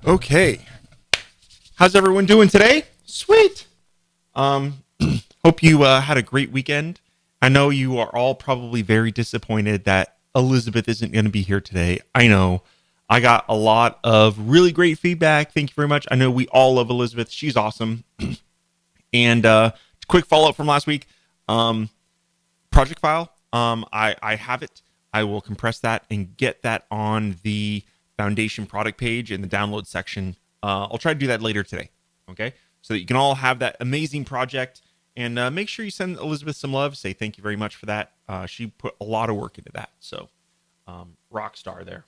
Okay. How's everyone doing today? Sweet. Um, Hope you had a great weekend. I know you are all probably very disappointed that Elizabeth isn't going to be here today. I know. I got a lot of really great feedback. Thank you very much. I know we all love Elizabeth. She's awesome. And quick follow up from last week. Um, Project file. I have it. I will compress that and get that on the foundation product page in the download section. I'll try to do that later today. Okay, so that you can all have that amazing project, and make sure you send Elizabeth some love. Say thank you very much for that. She put a lot of work into that. So rock star there.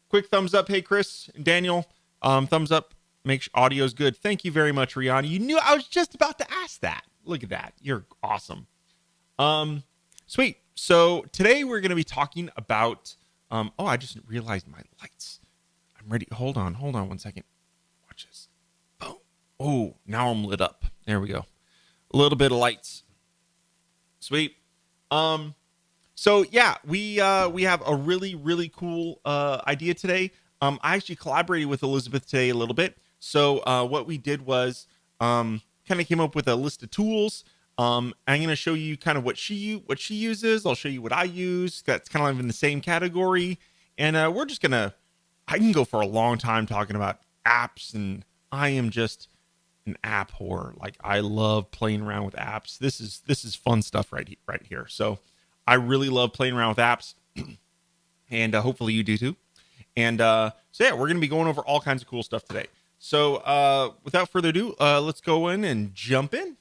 Quick thumbs up. Hey Chris and Daniel. Thumbs up. Make sure audio's good. Thank you very much, Rihanna. You knew I was just about to ask that. Look at that. You're awesome. Sweet. So today we're going to be talking about, I just realized my lights. I'm ready. Hold on 1 second. Watch this. Boom. Oh, now I'm lit up. There we go. A little bit of lights. Sweet. So yeah, we have a really, really cool, idea today. I actually collaborated with Elizabeth today a little bit. So, what we did was, kind of came up with a list of tools. I'm going to show you kind of what she uses. I'll show you what I use. That's kind of in the same category. And I can go for a long time talking about apps, and I am just an app whore. Like I love playing around with apps. This is fun stuff right here. So I really love playing around with apps, and hopefully you do too. And so yeah, we're going to be going over all kinds of cool stuff today. So without further ado, let's go in and jump in.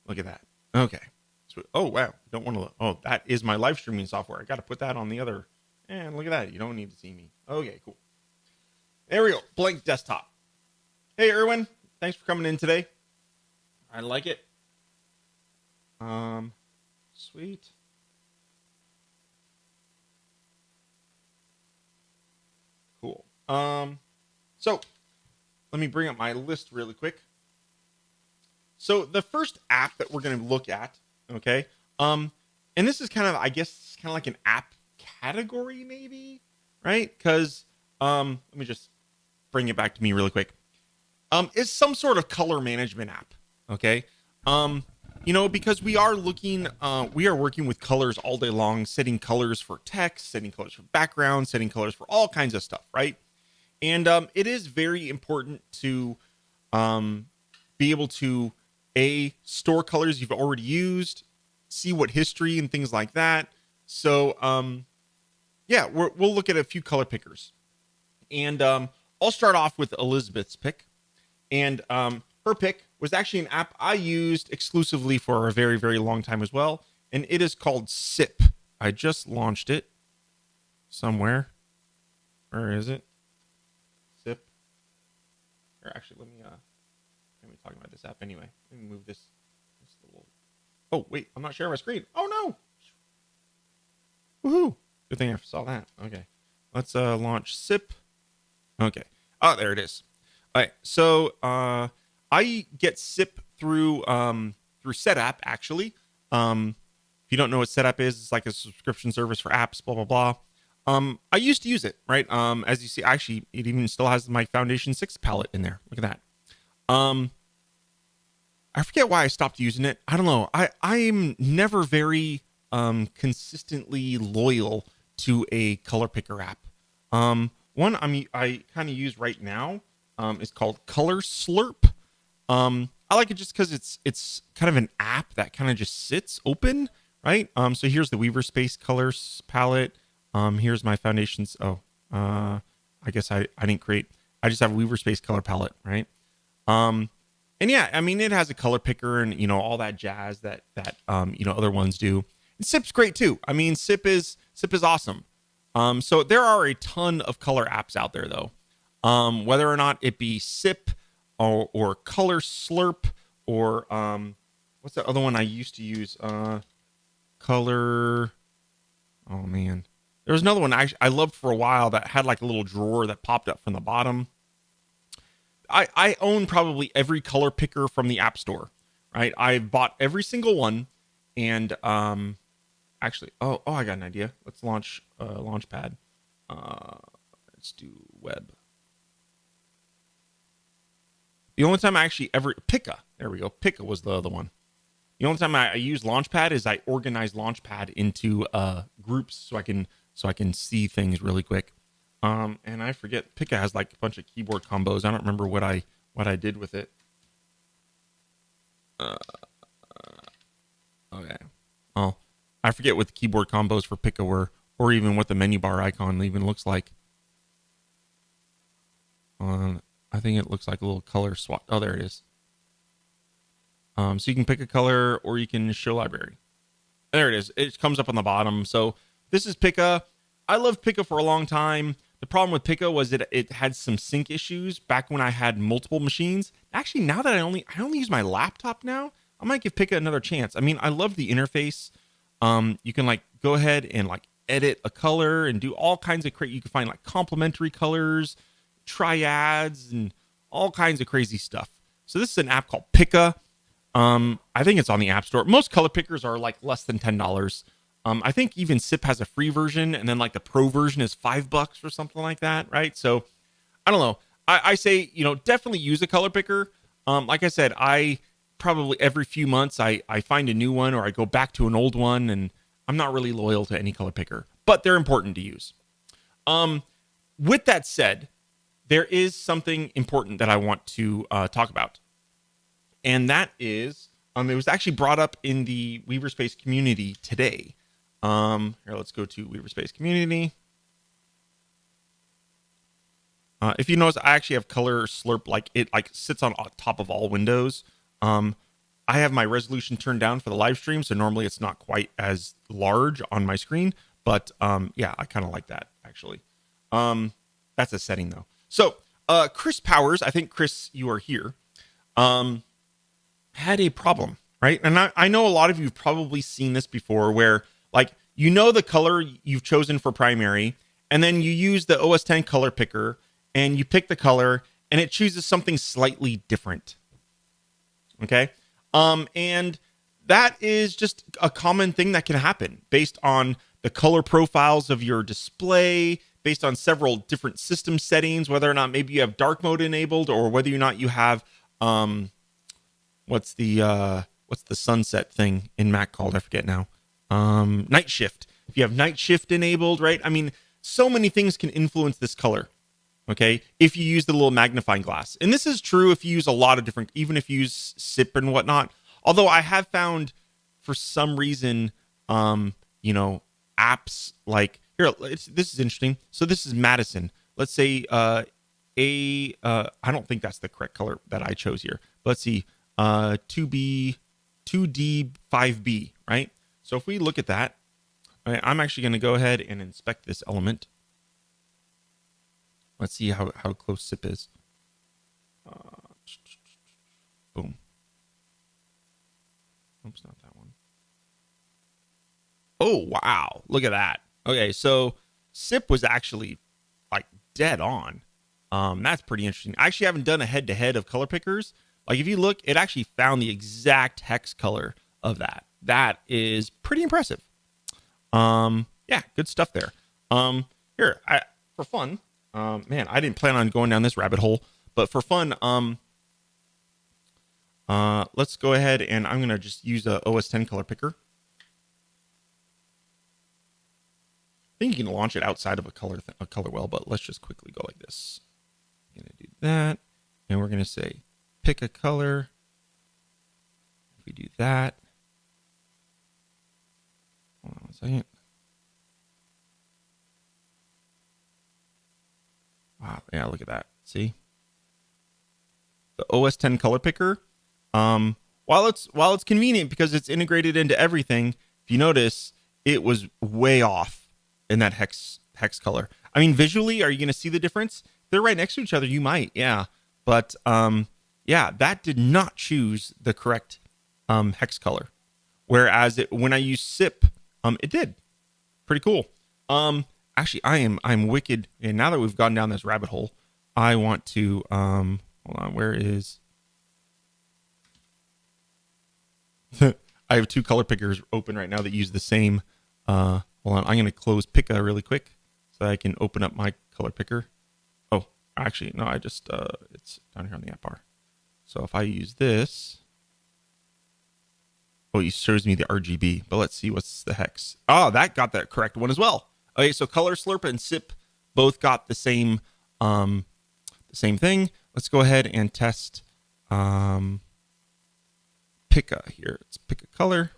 Look at that. Okay. So, oh, wow. Don't want to. Oh, that is my live streaming software. I got to put that on the other. And look at that. You don't need to see me. Okay, cool. There we go. Blank desktop. Hey, Erwin. Thanks for coming in today. I like it. Sweet. Cool. So let me bring up my list really quick. So the first app that we're going to look at, okay, and this is kind of, I guess, kind of like an app category, maybe, right? Because let me just bring it back to me really quick. Is some sort of color management app, okay? Because we are working with colors all day long, setting colors for text, setting colors for background, setting colors for all kinds of stuff, right? And it is very important to be able to store colors you've already used, see what history and things like that. So we'll look at a few color pickers, and I'll start off with Elizabeth's pick. And her pick was actually an app I used exclusively for a very, very long time as well, and it is called SIP. I just launched it somewhere. Where is it? SIP. Or actually, let me talking about this app anyway. Let me move this little. Oh wait, I'm not sharing my screen. Oh no! Woohoo! Good thing I saw that. Okay, let's launch SIP. Okay. Oh, there it is. All right. So I get SIP through SetApp actually. If you don't know what SetApp is, it's like a subscription service for apps. Blah blah blah. I used to use it, right? As you see, actually, it even still has my Foundation 6 palette in there. Look at that. I forget why I stopped using it. I don't know. I'm never very consistently loyal to a color picker app. One I kind of use right now is called Color Slurp. I like it just because it's kind of an app that kind of just sits open, right? So here's the Weaver Space Colors palette. Here's my foundations. I guess I didn't create. I just have a Weaver Space color palette, right? And yeah, I mean, it has a color picker and, all that jazz that other ones do. And SIP's great too. I mean, SIP is awesome. So there are a ton of color apps out there though. Whether or not it be SIP or Color Slurp or, what's the other one I used to use? Color. Oh man. There was another one I loved for a while that had like a little drawer that popped up from the bottom. I own probably every color picker from the App Store, right? I've bought every single one, and Actually, oh, I got an idea. Let's launch Launchpad. Let's do web. The only time I actually ever Pika. There we go. Pika was the other one. The only time I use Launchpad is I organize Launchpad into groups so I can see things really quick. And I forget Pika has like a bunch of keyboard combos. I don't remember what I did with it. Okay. Oh, I forget what the keyboard combos for Pika were, or even what the menu bar icon even looks like. I think it looks like a little color swatch. Oh, there it is. So you can pick a color or you can show library. There it is. It comes up on the bottom. So this is Pika. I loved Pika for a long time. The problem with Pika was that it had some sync issues back when I had multiple machines. Actually, now that I only use my laptop now, I might give Pika another chance. I mean, I love the interface. You can like go ahead and like edit a color and do all kinds of you can find like complementary colors, triads, and all kinds of crazy stuff. So this is an app called Pika. I think it's on the App Store. Most color pickers are like less than $10. I think even SIP has a free version, and then like the pro version is $5 or something like that, right? So I don't know. I say, definitely use a color picker. Like I said, I probably every few months I find a new one or I go back to an old one, and I'm not really loyal to any color picker, but they're important to use. With that said, there is something important that I want to talk about. And that is, it was actually brought up in the Weaverspace community today. Here, let's go to Weaverspace community. If you notice, I actually have color slurp, like it like sits on top of all windows. I have my resolution turned down for the live stream, so normally it's not quite as large on my screen. But yeah, I kind of like that actually. That's a setting though. So Chris Powers, I think Chris, you are here. Had a problem, right? And I know a lot of you have probably seen this before where like, the color you've chosen for primary, and then you use the OS X color picker and you pick the color and it chooses something slightly different. Okay. And that is just a common thing that can happen based on the color profiles of your display, based on several different system settings, whether or not maybe you have dark mode enabled or whether or not you have, what's the sunset thing in Mac called? I forget now. Night shift. If you have night shift enabled, right? I mean, so many things can influence this color. Okay. If you use the little magnifying glass, and this is true if you use a lot of different, even if you use SIP and whatnot, although I have found for some reason, apps like here, this is interesting. So this is Madison. Let's say, I don't think that's the correct color that I chose here. But let's see. 2D 5B, right? So if we look at that, I'm actually going to go ahead and inspect this element. Let's see how close SIP is. Boom. Oops, not that one. Oh, wow. Look at that. Okay, so SIP was actually like dead on. That's pretty interesting. I actually haven't done a head-to-head of color pickers. Like if you look, it actually found the exact hex color of that. That is pretty impressive. Yeah, good stuff there. Here, for fun, man, I didn't plan on going down this rabbit hole, but for fun, let's go ahead and I'm gonna just use a OS X color picker. I think you can launch it outside of a color well, but let's just quickly go like this. I'm gonna do that, and we're gonna say pick a color. If we do that, hold on 1 second. Wow, yeah, look at that. See? The OS X color picker, while it's convenient because it's integrated into everything, if you notice, it was way off in that hex color. I mean, visually, are you going to see the difference? If they're right next to each other, you might, yeah. But yeah, that did not choose the correct hex color. Whereas when I use SIP, it did. Pretty cool. Actually, I'm wicked. And now that we've gone down this rabbit hole, I want to hold on. Where is? I have two color pickers open right now that use the same Hold on, I'm gonna close Pika really quick so that I can open up my color picker. Oh, actually, no, I just it's down here on the app bar. So if I use this, oh, it shows me the RGB, but let's see what's the hex. Oh, that got that correct one as well. Okay, so Color Slurp and Sip both got the same thing. Let's go ahead and test Pika here. Let's pick a color.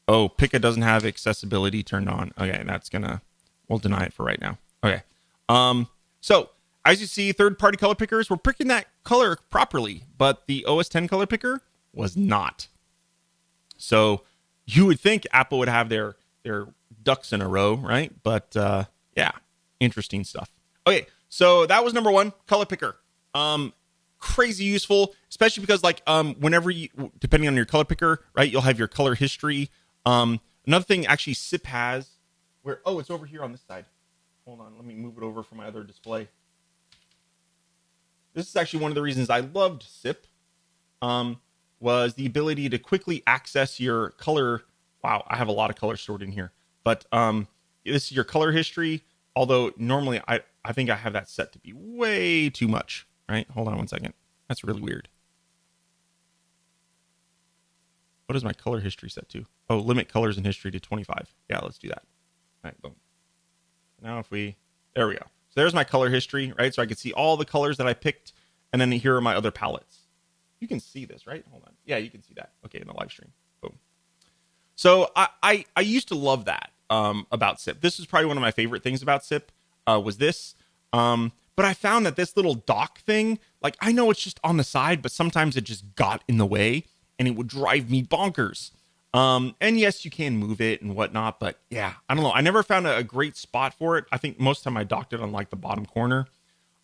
Oh, Pika doesn't have accessibility turned on. Okay, we'll deny it for right now. Okay. So as you see, third-party color pickers were picking that color properly, but the OS X color picker was not. So you would think Apple would have their ducks in a row, right? But yeah, interesting stuff. Okay, so that was number one, color picker. Crazy useful, especially because like whenever you, depending on your color picker, right, you'll have your color history. Another thing actually SIP has, where, oh, it's over here on this side. Hold on, let me move it over from my other display. This is actually one of the reasons I loved SIP, was the ability to quickly access your color. Wow, I have a lot of colors stored in here, but this is your color history. Although normally I think I have that set to be way too much, right? Hold on one second. That's really weird. What is my color history set to? Oh, limit colors and history to 25. Yeah, let's do that. All right, boom. Now if we, there we go. So there's my color history, right? So I can see all the colors that I picked, and then here are my other palettes. You can see this, right? Hold on. Yeah, you can see that. Okay, in the live stream. Boom. So I used to love that about SIP. This is probably one of my favorite things about SIP, was this. But I found that this little dock thing, like I know it's just on the side, but sometimes it just got in the way and it would drive me bonkers. And yes, you can move it and whatnot, but yeah, I don't know. I never found a great spot for it. I think most of the time I docked it on like the bottom corner.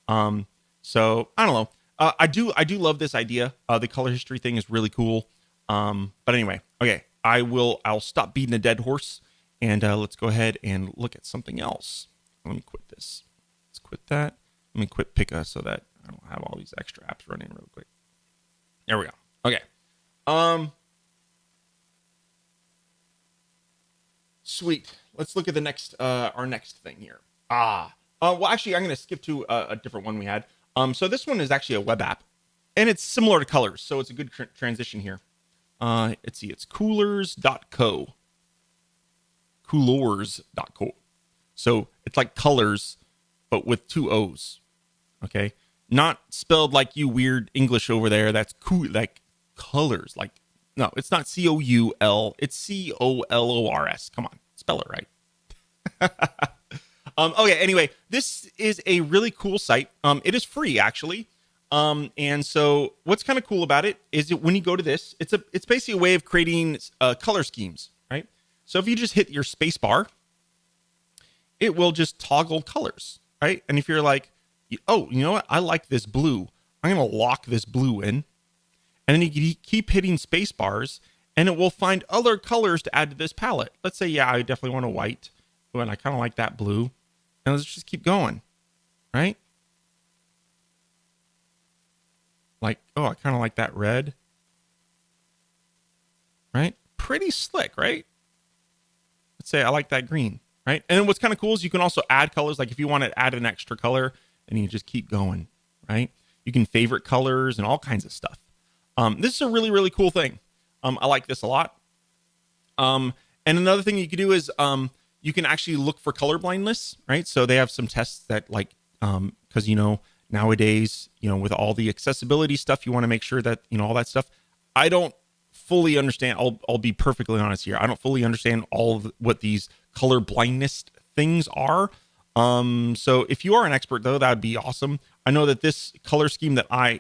So I don't know. I do love this idea. The color history thing is really cool. But anyway, okay, I'll stop beating a dead horse and let's go ahead and look at something else. Let me quit this. Let's quit that. Let me quit Pika so that I don't have all these extra apps running real quick. There we go. Okay. Sweet. Let's look at the next, our next thing here. Well, actually, I'm going to skip to a different one we had. So this one is actually a web app, and it's similar to Colors, so it's a good transition here. Let's see, it's coolers.co. Coolors.co. So it's like colors, but with two O's. Okay, not spelled like you weird English over there. That's cool, like colors. Like no, it's not COUL. It's COLORS. Come on, spell it right. Okay. Anyway, this is a really cool site. It is free actually. And so what's kind of cool about it is that when you go to this, it's basically a way of creating color schemes, right? So if you just hit your space bar, it will just toggle colors, right? And if you're like, oh, you know what? I like this blue. I'm going to lock this blue in. And then you keep hitting space bars and it will find other colors to add to this palette. Let's say, yeah, I definitely want a white. Oh, and I kind of like that blue. And let's just keep going, right? Like, oh, I kind of like that red. Right? Pretty slick, right? Let's say I like that green, right? And then what's kind of cool is you can also add colors. Like if you want to add an extra color, and you just keep going, right? You can favorite colors and all kinds of stuff. This is a really, really cool thing. I like this a lot. And another thing you can do is you can actually look for color blindness, right? So they have some tests that like, because, you know, nowadays, you know, with all the accessibility stuff, you want to make sure that, you know, all that stuff. I don't fully understand. I'll be perfectly honest here. I don't fully understand all of what these color blindness things are. So if you are an expert though, that'd be awesome. I know that this color scheme that I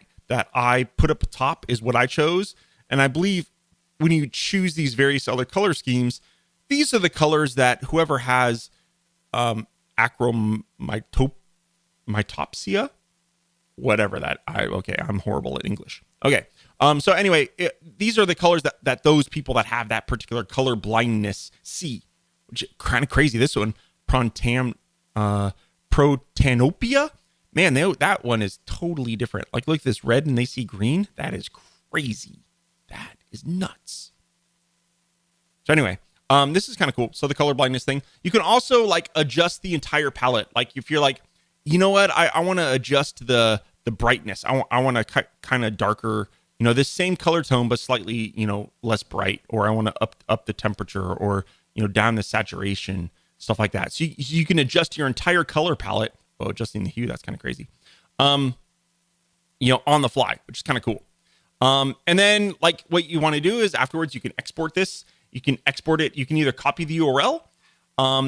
put up top is what I chose. And I believe when you choose these various other color schemes, these are the colors that whoever has acromitopsia, whatever that I'm horrible at English. Okay. So anyway, these are the colors that those people that have that particular color blindness see, which is kind of crazy. This one, protanopia, man, that one is totally different. Like look at this red and they see green. That is crazy. That is nuts. So anyway, This is kind of cool. So the color blindness thing, you can also like adjust the entire palette. Like if you're like, you know what, I want to adjust the brightness. I want to kind of darker, you know, this same color tone, but slightly, you know, less bright, or I want to up the temperature, or, you know, down the saturation, stuff like that. So you can adjust your entire color palette. Oh, adjusting the hue, that's kind of crazy. You know, on the fly, which is kind of cool. And then like what you want to do is afterwards, you can export this. You can export it. You can either copy the URL.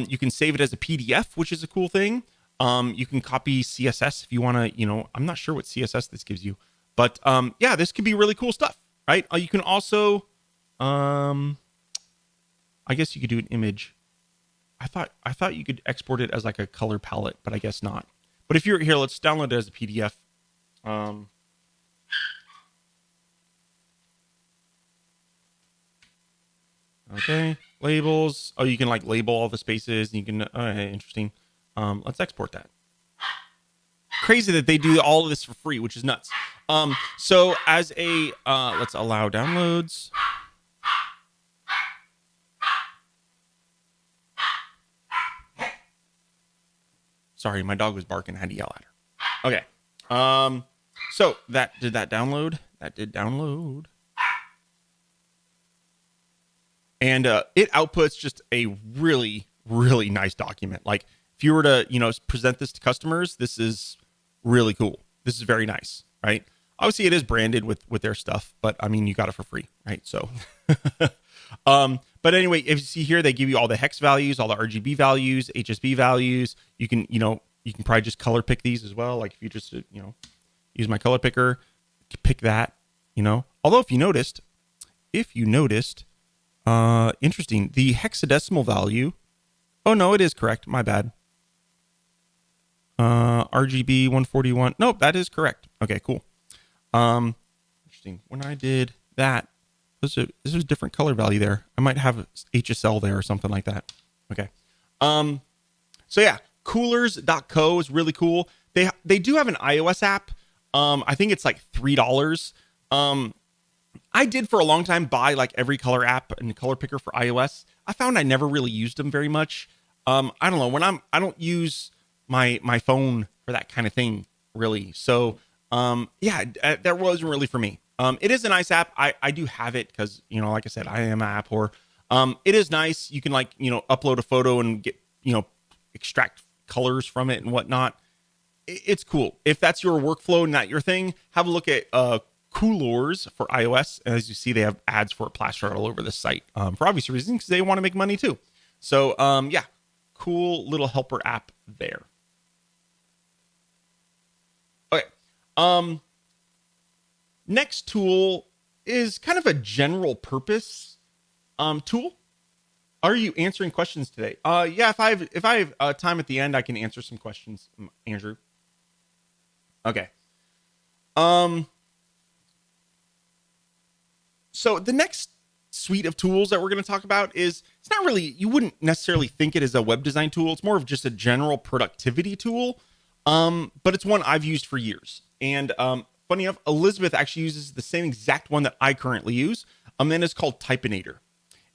You can save it as a PDF, which is a cool thing. You can copy CSS if you want to, you know, I'm not sure what CSS this gives you, but yeah, this could be really cool stuff, right? You can also, I guess you could do an image. I thought you could export it as like a color palette, but I guess not. But if you're here, let's download it as a PDF. Okay, labels. Oh, you can like label all the spaces, and you can. Interesting. Let's export that. Crazy that they do all of this for free, which is nuts. So as a let's allow downloads. Sorry, my dog was barking. I had to yell at her. Okay. So did that download? That did download. And it outputs just a really, really nice document. Like if you were to, you know, present this to customers, this is really cool. This is very nice, right? Obviously, it is branded with their stuff, but I mean, you got it for free, right? So, but anyway, if you see here, they give you all the hex values, all the RGB values, HSB values. You can, you know, you can probably just color pick these as well. Like if you just, you know, use my color picker, pick that, you know. Although if you noticed, interesting, the hexadecimal value. Oh no, it is correct. My bad. RGB 141. Nope, that is correct. Okay, cool. Interesting. When I did that, this was a different color value there. I might have HSL there or something like that. Okay. So yeah, coolers.co is really cool. They do have an iOS app. I think it's like $3. I did for a long time buy like every color app and color picker for iOS. I found I never really used them very much. I don't know, I don't use my phone for that kind of thing really. So yeah, that wasn't really for me. It is a nice app. I do have it because, you know, like I said, I am an app whore. It is nice. You can like, you know, upload a photo and get, you know, extract colors from it and whatnot. It's cool. If that's your workflow, not your thing, have a look at Coolors for iOS. As you see, they have ads for it plastered all over the site for obvious reasons because they want to make money too. So yeah, cool little helper app there. Okay. Next tool is kind of a general purpose tool. Are you answering questions today? Yeah, if I have time at the end, I can answer some questions, Andrew. Okay. So the next suite of tools that we're going to talk about is, it's not really, you wouldn't necessarily think it is a web design tool. It's more of just a general productivity tool. But it's one I've used for years. And funny enough, Elizabeth actually uses the same exact one that I currently use. And it's called Typinator.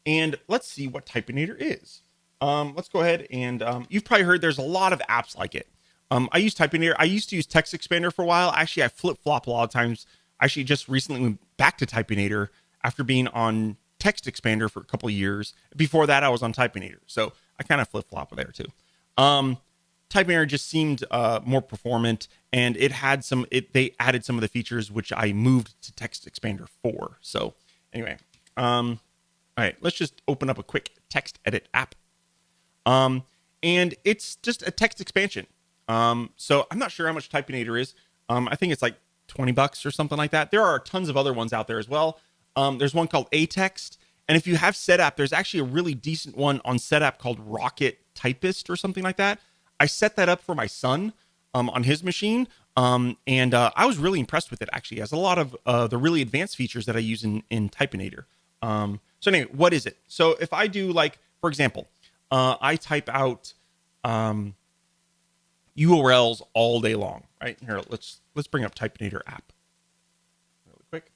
And let's see what Typinator is. Let's go ahead and you've probably heard there's a lot of apps like it. I use Typinator. I used to use Text Expander for a while. Actually, I flip-flop a lot of times. Actually, just recently went back to Typinator after being on Text Expander for a couple of years. Before that, I was on Typinator. So I kind of flip-flop there too. Typinator just seemed more performant, and it had they added some of the features which I moved to Text Expander for. So anyway, all right, let's just open up a quick text edit app. And it's just a text expansion. So I'm not sure how much Typinator is. I think it's like $20 or something like that. There are tons of other ones out there as well. There's one called Atext. And if you have SetApp, there's actually a really decent one on SetApp called Rocket Typist or something like that. I set that up for my son on his machine. And I was really impressed with it, actually. It has a lot of the really advanced features that I use in Typinator. So anyway, what is it? So if I do, like, for example, I type out URLs all day long, right? Here, let's bring up Typinator app really quick.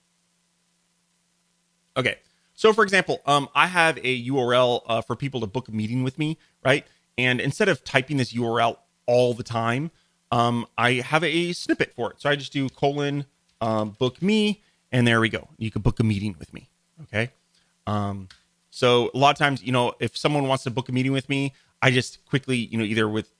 Okay. So for example, I have a URL for people to book a meeting with me, right? And instead of typing this URL all the time, I have a snippet for it. So I just do : book me, and there we go. You can book a meeting with me. Okay. So a lot of times, if someone wants to book a meeting with me, I just quickly, either with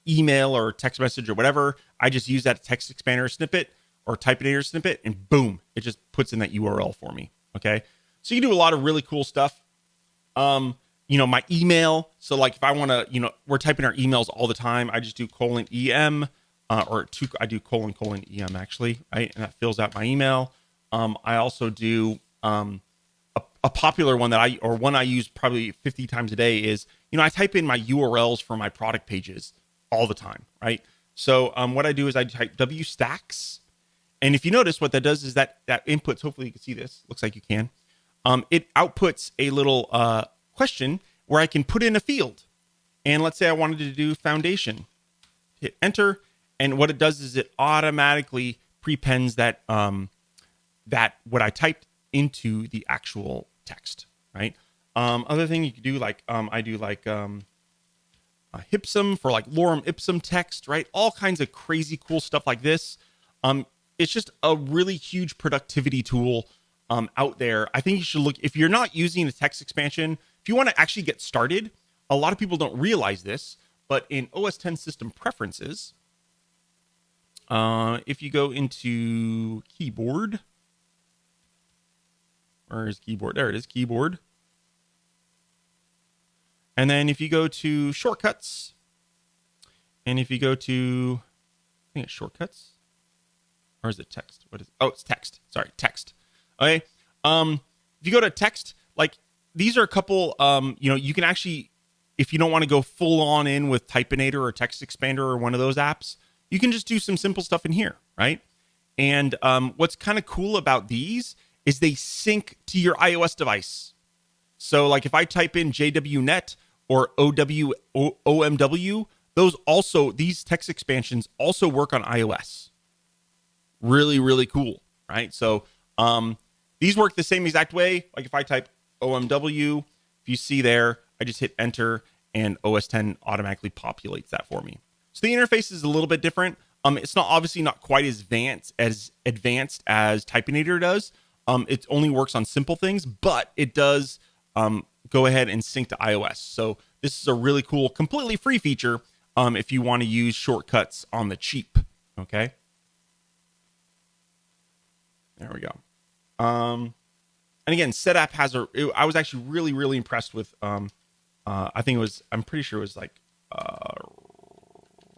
email or text message or whatever, I just use that text expander snippet or typinator snippet, and boom, it just puts in that URL for me. Okay. So you do a lot of really cool stuff. My email. So like if I want to, we're typing our emails all the time. I just do : EM, I do : EM actually, right? And that fills out my email. I also do, a popular one one I use probably 50 times a day is, I type in my URLs for my product pages all the time, right? So what I do is I type WStacks. And if you notice, what that does is that inputs, hopefully you can see this, looks like you can. It outputs a little question where I can put in a field. And let's say I wanted to do foundation. Hit enter. And what it does is it automatically prepends that what I typed into the actual text, right? Other thing you could do, like I do like Hipsum for like lorem ipsum text, right? All kinds of crazy cool stuff like this. It's just a really huge productivity tool out there. I think you should look, if you're not using a text expansion, if you want to actually get started, a lot of people don't realize this, but in OS X system preferences, if you go into keyboard, where is keyboard? There it is, keyboard. And then if you go to shortcuts, and if you go to, I think it's shortcuts, or is it text? It's text. Sorry, text. Okay. If you go to text, like these are a couple, you can actually, if you don't want to go full on in with Typinator or Text Expander or one of those apps, you can just do some simple stuff in here, right? And what's kind of cool about these is they sync to your iOS device. So like if I type in JWNet or OMW, these text expansions also work on iOS. Really, really cool, right? So these work the same exact way. Like if I type OMW, if you see there, I just hit enter and OS X automatically populates that for me. So the interface is a little bit different. It's obviously not quite as advanced as Typinator does. It only works on simple things, but it does go ahead and sync to iOS. So this is a really cool, completely free feature if you want to use shortcuts on the cheap. Okay. There we go. And again, Setapp has I was actually really, really impressed with, I'm pretty sure it was like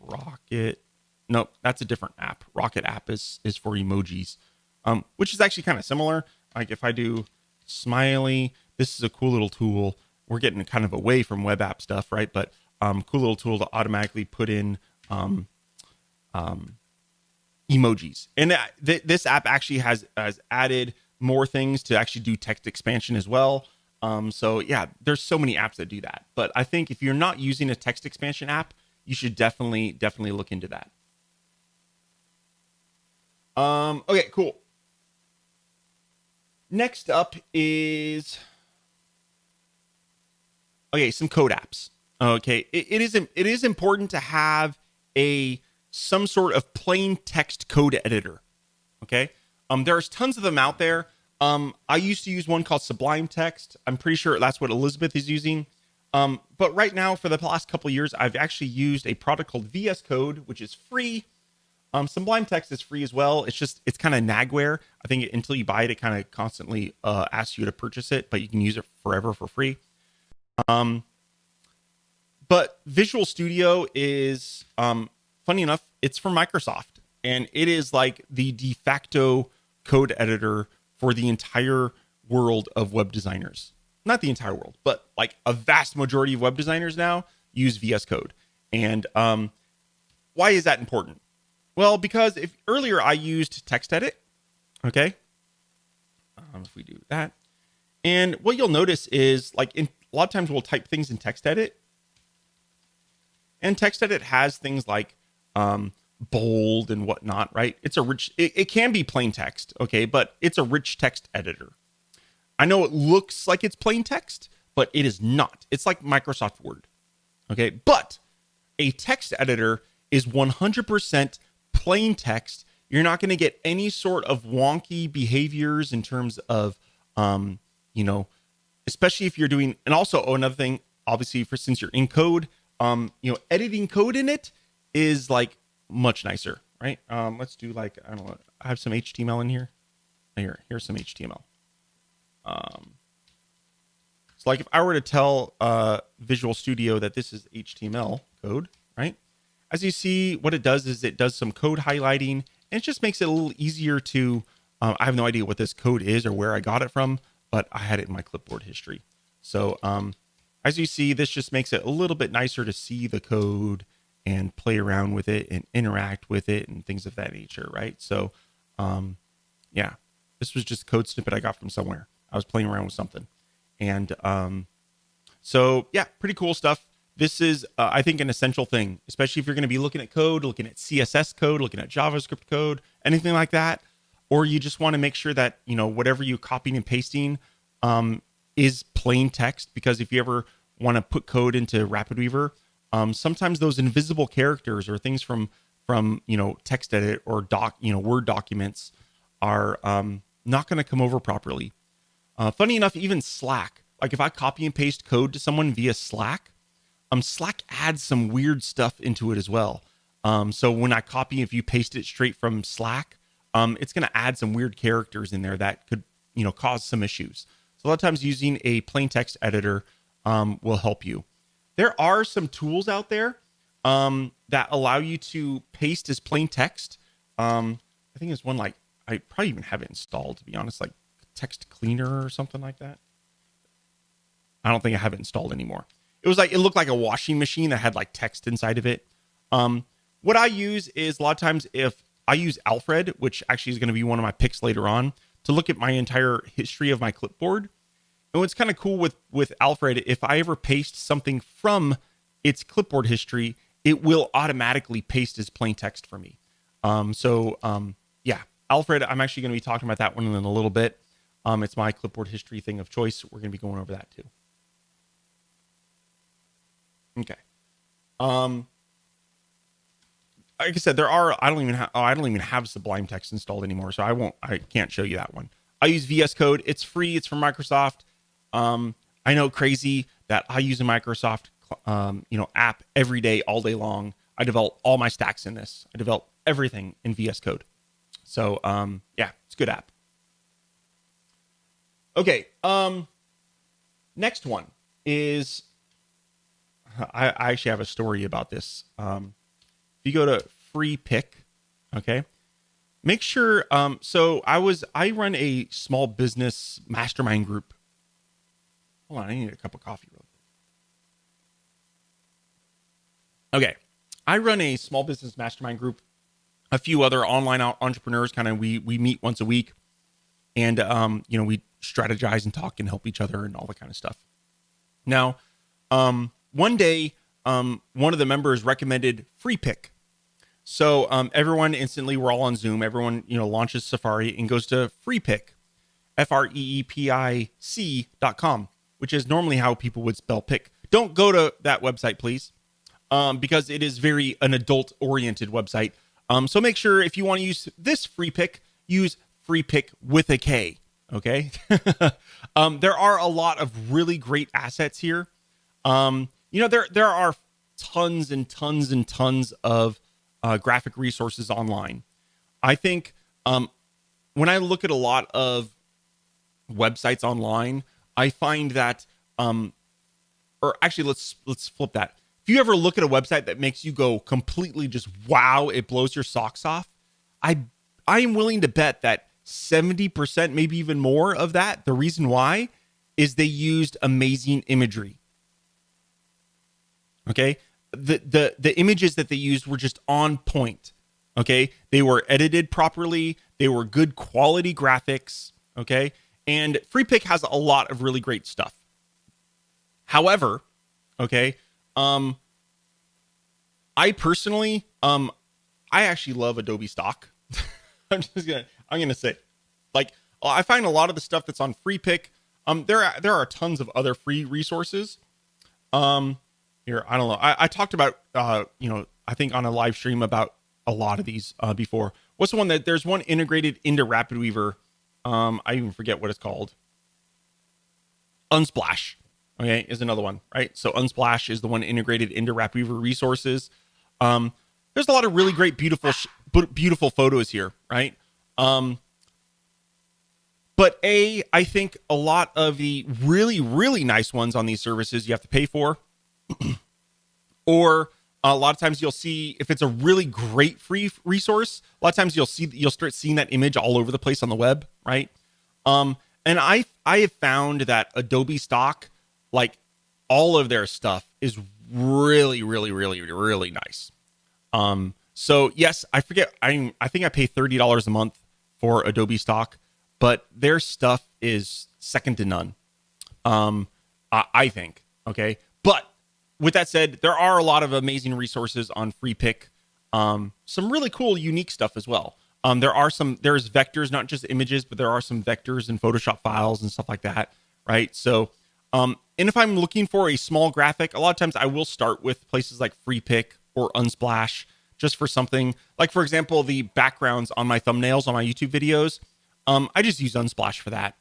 Rocket. No, that's a different app. Rocket app is for emojis, which is actually kind of similar. Like if I do Smiley, this is a cool little tool. We're getting kind of away from web app stuff, right? But cool little tool to automatically put in emojis. And this app actually has added more things to actually do text expansion as well. So yeah, there's so many apps that do that. But I think if you're not using a text expansion app, you should definitely look into that. Okay, cool. Next up is, some code apps. Okay, it is important to have some sort of plain text code editor. Okay, there's tons of them out there. I used to use one called Sublime Text. I'm pretty sure that's what Elizabeth is using. But right now, for the last couple of years, I've actually used a product called VS Code, which is free. Sublime Text is free as well. It's kind of nagware. I think until you buy it, it kind of constantly asks you to purchase it, but you can use it forever for free. But Visual Studio is, funny enough, it's from Microsoft, and it is like the de facto code editor for the entire world of web designers. Not the entire world, but like a vast majority of web designers now use VS Code. And why is that important? Well, because if earlier I used TextEdit, okay, if we do that, and what you'll notice is like a lot of times we'll type things in TextEdit, and TextEdit has things like bold and whatnot, right? It's a rich, it can be plain text, okay, but it's a rich text editor. I know it looks like it's plain text, but it is not. It's like Microsoft Word. Okay. But a text editor is 100% plain text. You're not going to get any sort of wonky behaviors in terms of, especially if you're doing, and also another thing, obviously, since you're in code, editing code in it is like much nicer, right? Let's do like, I don't know, I have some HTML in here. Here's some HTML. So like if I were to tell Visual Studio that this is HTML code, right? As you see, what it does is it does some code highlighting, and it just makes it a little easier to, I have no idea what this code is or where I got it from, but I had it in my clipboard history. So as you see, this just makes it a little bit nicer to see the code and play around with it and interact with it and things of that nature, right? So yeah, this was just a code snippet I got from somewhere. I was playing around with something. And so yeah, pretty cool stuff. This is, I think, an essential thing, especially if you're going to be looking at code, looking at CSS code, looking at JavaScript code, anything like that. Or you just want to make sure that, whatever you copying and pasting is plain text. Because if you ever want to put code into RapidWeaver, sometimes those invisible characters or things from text edit or Word documents are not going to come over properly. Funny enough, even Slack, like if I copy and paste code to someone via Slack, Slack adds some weird stuff into it as well. So when I copy, if you paste it straight from Slack, it's going to add some weird characters in there that could, cause some issues. So a lot of times using a plain text editor will help you. There are some tools out there that allow you to paste as plain text. I think there's one like, I probably even have it installed, to be honest, like Text Cleaner or something like that. I don't think I have it installed anymore. It looked like a washing machine that had like text inside of it. What I use is a lot of times if I use Alfred, which actually is going to be one of my picks later on, to look at my entire history of my clipboard. And what's kind of cool with Alfred, if I ever paste something from its clipboard history, it will automatically paste as plain text for me. Yeah, Alfred, I'm actually going to be talking about that one in a little bit. It's my clipboard history thing of choice. We're going to be going over that too. Okay. Like I said, I don't even have Sublime Text installed anymore, so I can't show you that one. I use VS Code. It's free. It's from Microsoft. I know, crazy that I use a Microsoft, app every day, all day long. I develop all my stacks in this. I develop everything in VS Code. So, yeah, it's a good app. Okay. Next one is, I actually have a story about this. If you go to Free Pick, okay, make sure. So I run a small business mastermind group. Hold on, I need a cup of coffee real quick. Okay, I run a small business mastermind group. A few other online entrepreneurs, kind of we meet once a week, and we strategize and talk and help each other and all that kind of stuff. Now, one day, one of the members recommended Free Pick. So everyone instantly, we're all on Zoom. Everyone, launches Safari and goes to Free Pick, FREEPIC.com, which is normally how people would spell pick. Don't go to that website, please, because it is an adult-oriented website. So make sure if you want to use this Free Pick, use Free Pick with a K. Okay. There are a lot of really great assets here. There are tons and tons and tons of graphic resources online. I think when I look at a lot of websites online, I find that, or actually, let's flip that. If you ever look at a website that makes you go completely just wow, it blows your socks off, I am willing to bet that 70%, maybe even more of that, the reason why is they used amazing imagery. Okay, the images that they used were just on point. Okay, they were edited properly. They were good quality graphics. Okay, and Free Pick has a lot of really great stuff. However, okay, I personally, I actually love Adobe stock. I'm gonna say, like, I find a lot of the stuff that's on Free Pick There are tons of other free resources. Here, I don't know. I talked about, I think on a live stream about a lot of these before. What's the one that there's one integrated into RapidWeaver? I even forget what it's called. Unsplash, okay, is another one, right? So Unsplash is the one integrated into RapidWeaver resources. There's a lot of really great, beautiful photos here, right? But I think a lot of the really, really nice ones on these services you have to pay for. Or a lot of times you'll see, if it's a really great free resource, a lot of times you'll start seeing that image all over the place on the web, right? And I have found that Adobe stock, like all of their stuff is really, really, really, really nice. So yes, I forget. I think I pay $30 a month for Adobe stock, but their stuff is second to none. I think. Okay. But with that said, there are a lot of amazing resources on FreePic. Some really cool, unique stuff as well. There's vectors, not just images, but there are some vectors and Photoshop files and stuff like that. Right. So, and if I'm looking for a small graphic, a lot of times I will start with places like FreePic or Unsplash, just for something like, for example, the backgrounds on my thumbnails on my YouTube videos. I just use Unsplash for that.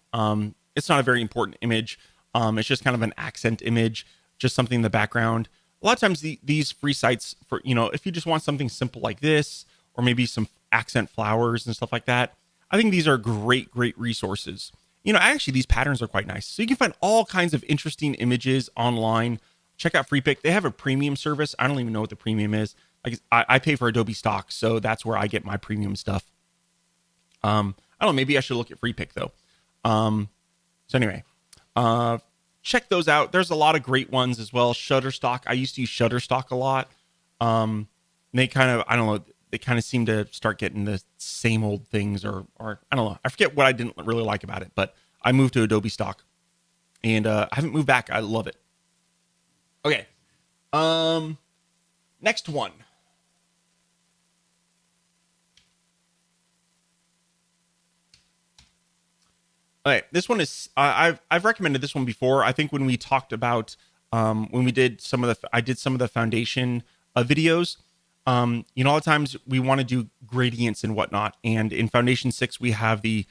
It's not a very important image. It's just kind of an accent image, just something in the background. A lot of times these free sites for, if you just want something simple like this, or maybe some accent flowers and stuff like that, I think these are great resources. Actually, these patterns are quite nice. So you can find all kinds of interesting images online. Check out FreePic. They have a premium service. I don't even know what the premium is. Like I pay for Adobe stock, so that's where I get my premium stuff. I don't know. Maybe I should look at FreePic though. So anyway, check those out. There's a lot of great ones as well. Shutterstock. I used to use Shutterstock a lot. They kind of, I don't know, they kind of seem to start getting the same old things, or I don't know. I forget what I didn't really like about it, but I moved to Adobe stock, and I haven't moved back. I love it. Okay. Next one. All right, this one is I've recommended this one before. I think when we talked about when we did I did some of the foundation videos. A lot of times we want to do gradients and whatnot, and in Foundation 6 we have the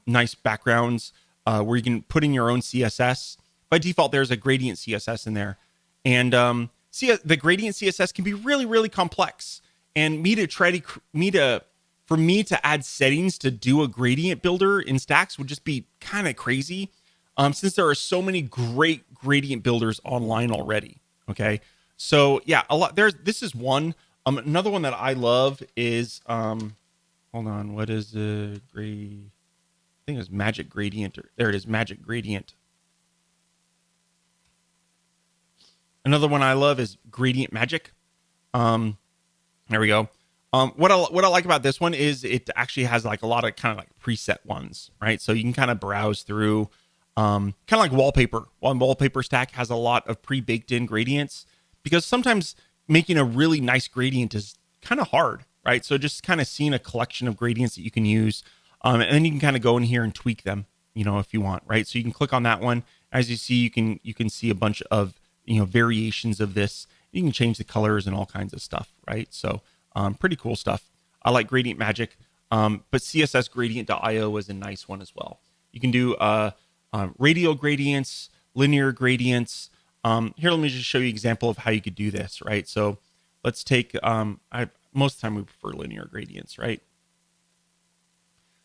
nice backgrounds where you can put in your own CSS. By default, there's a gradient CSS in there, and the gradient CSS can be really, really complex. And for me to add settings to do a gradient builder in Stacks would just be kind of crazy, since there are so many great gradient builders online already. Okay, so yeah, this is one. Another one that I love is hold on, what is the grade? I think it was Magic Gradient. There it is, Magic Gradient. Another one I love is Gradient Magic. There we go. What I like about this one is it actually has like a lot of kind of like preset ones, right? So you can kind of browse through, kind of like wallpaper. Wallpaper Stack has a lot of pre-baked in gradients, because sometimes making a really nice gradient is kind of hard, right? So just kind of seeing a collection of gradients that you can use, and then you can kind of go in here and tweak them, if you want, right? So you can click on that one. As you see, you can see a bunch of variations of this. You can change the colors and all kinds of stuff, right? So pretty cool stuff. I like Gradient Magic, but CSSGradient.io is a nice one as well. You can do radial gradients, linear gradients. Here, let me just show you an example of how you could do this, right? So let's take, most of the time we prefer linear gradients, right?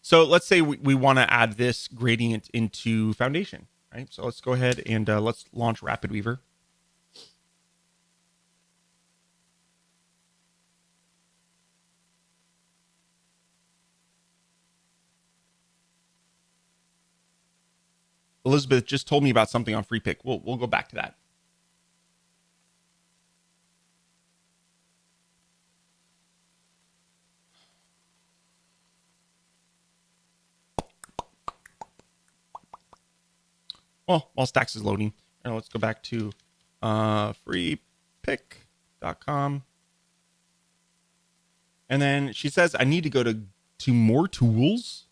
So let's say we want to add this gradient into Foundation, right? So let's go ahead and let's launch RapidWeaver. Elizabeth just told me about something on FreePic. We'll go back to that. Well, while Stacks is loading, let's go back to freepic.com. And then she says, I need to go to more tools.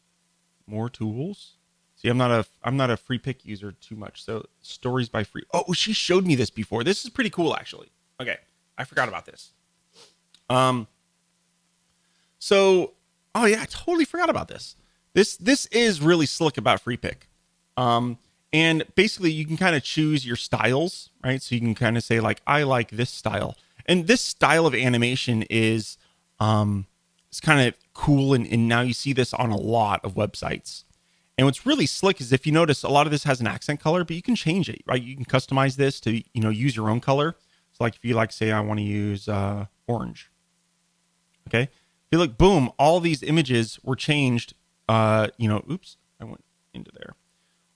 More tools. See, I'm not a free pick user too much. So stories by free. Oh, she showed me this before. This is pretty cool, actually. Okay, I forgot about this. So, oh yeah, I totally forgot about this. This is really slick about free pick. And basically you can kind of choose your styles, right? So you can kind of say like, I like this style, and this style of animation is, it's kind of cool. And now you see this on a lot of websites. And what's really slick is if you notice, a lot of this has an accent color, but you can change it, right? You can customize this to, use your own color. So like if you say, I want to use orange. Okay. If you look, boom, all these images were changed. Oops, I went into there.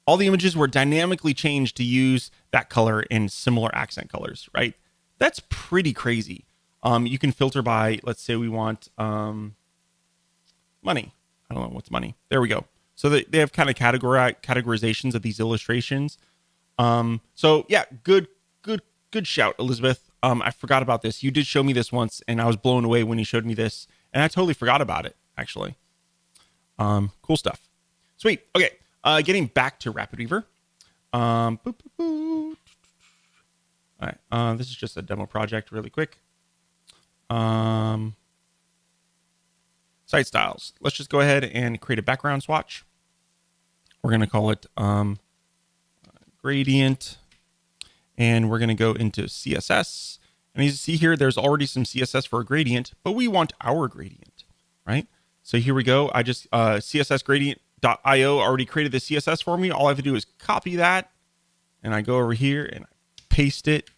All the images were dynamically changed to use that color in similar accent colors, right? That's pretty crazy. You can filter by, let's say we want money. I don't know what's money. There we go. So they have kind of categorizations of these illustrations. So yeah, good shout, Elizabeth. I forgot about this. You did show me this once, and I was blown away when you showed me this, and I totally forgot about it, actually. Cool stuff. Sweet. Okay. Getting back to Rapid Weaver. All right. This is just a demo project really quick. Site styles. Let's just go ahead and create a background swatch. We're going to call it gradient. And we're going to go into CSS. And as you see here, there's already some CSS for a gradient, but we want our gradient, right? So here we go. I just CSS gradient.io already created the CSS for me. All I have to do is copy that, and I go over here and I paste it,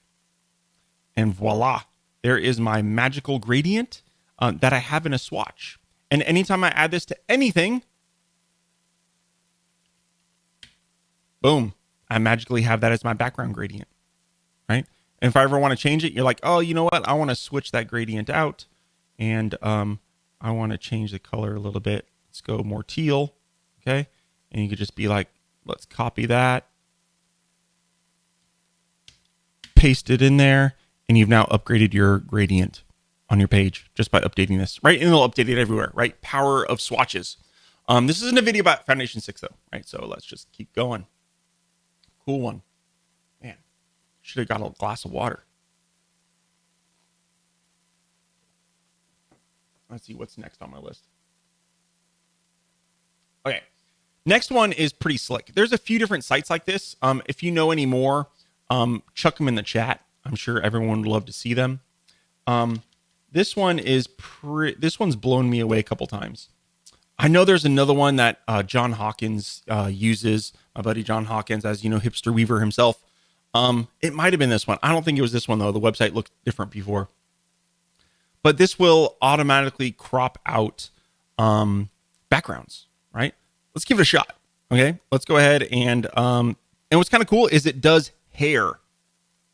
and voila, there is my magical gradient that I have in a swatch. And anytime I add this to anything, boom, I magically have that as my background gradient, right? And if I ever want to change it, you're like, oh, you know what? I want to switch that gradient out, and I want to change the color a little bit. Let's go more teal, okay? And you could just be like, let's copy that, paste it in there, and you've now upgraded your gradient on your page just by updating this, right? And it'll update it everywhere, right? Power of swatches. This isn't a video about Foundation 6 though, right? So let's just keep going. Cool one. Man, should have got a glass of water. Let's see what's next on my list. Okay. Next one is pretty slick. There's a few different sites like this. If you know any more, chuck them in the chat. I'm sure everyone would love to see them. This one is this one's blown me away a couple times. I know there's another one that John Hawkins uses, my buddy John Hawkins, as you know, hipster weaver himself. It might have been this one. I don't think it was this one though. The website looked different before. But this will automatically crop out backgrounds, right? Let's give it a shot. Okay, let's go ahead and what's kind of cool is it does hair,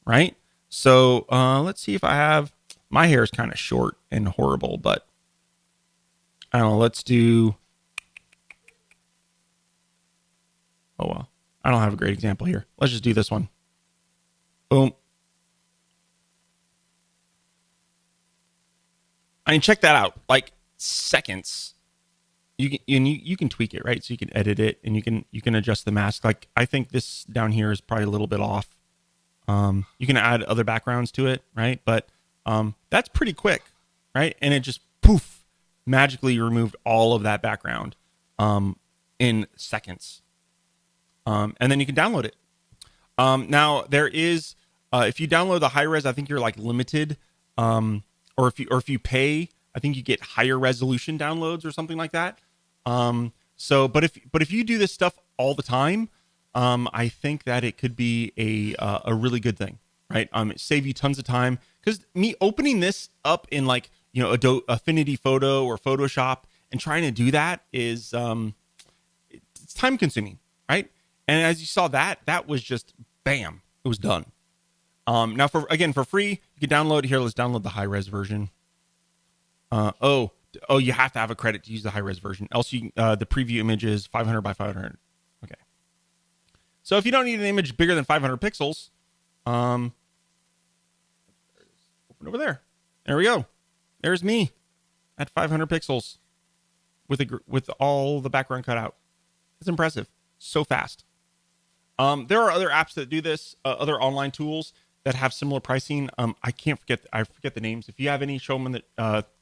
right? So let's see if I have, my hair is kind of short and horrible, but I don't know. Let's do, oh well, I don't have a great example here. Let's just do this one. Boom. I mean, check that out. Like seconds. You can tweak it, right? So you can edit it, and you can adjust the mask. Like I think this down here is probably a little bit off. You can add other backgrounds to it, right? But that's pretty quick, right? And it just poof, magically removed all of that background in seconds. And then you can download it. Now there is, if you download the high res, I think you're like limited. Or if you pay, I think you get higher resolution downloads or something like that. But if you do this stuff all the time, I think that it could be a really good thing, right? It save you tons of time, because me opening this up in like, you know, Affinity Photo or Photoshop and trying to do that is it's time consuming, right? And as you saw, that was just bam, it was done. Now for free, you can download here. Let's download the high res version. You have to have a credit to use the high res version. Else the preview image is 500 by 500. Okay. So if you don't need an image bigger than 500 pixels, open over there. There we go. There's me at 500 pixels with all the background cut out. It's impressive. so fast. There are other apps that do this, other online tools that have similar pricing. I forget the names. If you have any, show them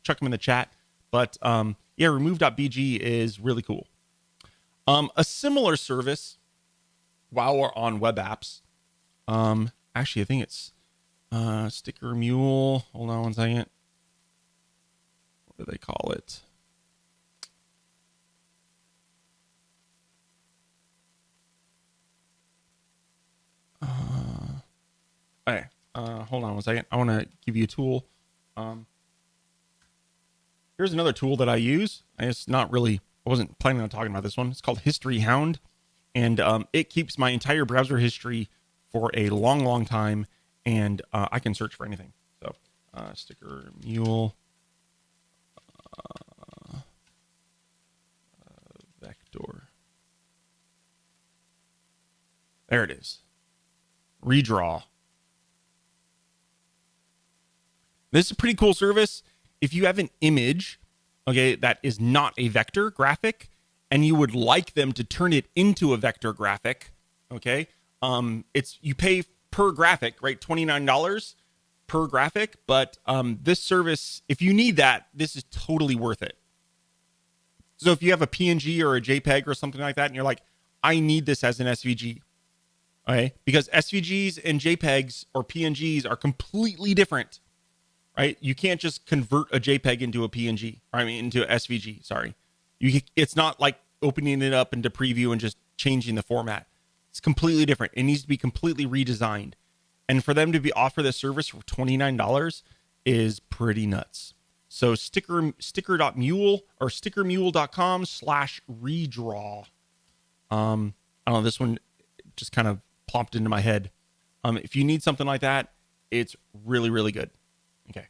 chuck them in the chat. But yeah, remove.bg is really cool. A similar service, while we're on web apps, actually, I think it's Sticker Mule. Hold on one second. What do they call it? Okay. Hold on one second. I want to give you a tool. Here's another tool that I use. I wasn't planning on talking about this one. It's called History Hound, and it keeps my entire browser history for a long, long time, and I can search for anything. So, Sticker Mule, vector. There it is. Redraw. This is a pretty cool service. If you have an image, okay, that is not a vector graphic, and you would like them to turn it into a vector graphic, okay, you pay per graphic, right? $29 per graphic, but this service, if you need that, this is totally worth it. So if you have a PNG or a JPEG or something like that, and you're like, I need this as an SVG, okay, because SVGs and JPEGs or PNGs are completely different. Right? You can't just convert a JPEG into a PNG, into SVG, sorry. It's not like opening it up into preview and just changing the format. It's completely different. It needs to be completely redesigned. And for them to offer this service for $29 is pretty nuts. So sticker.mule or stickermule.com/redraw. I don't know, this one just kind of plopped into my head. If you need something like that, it's really, really good. Okay.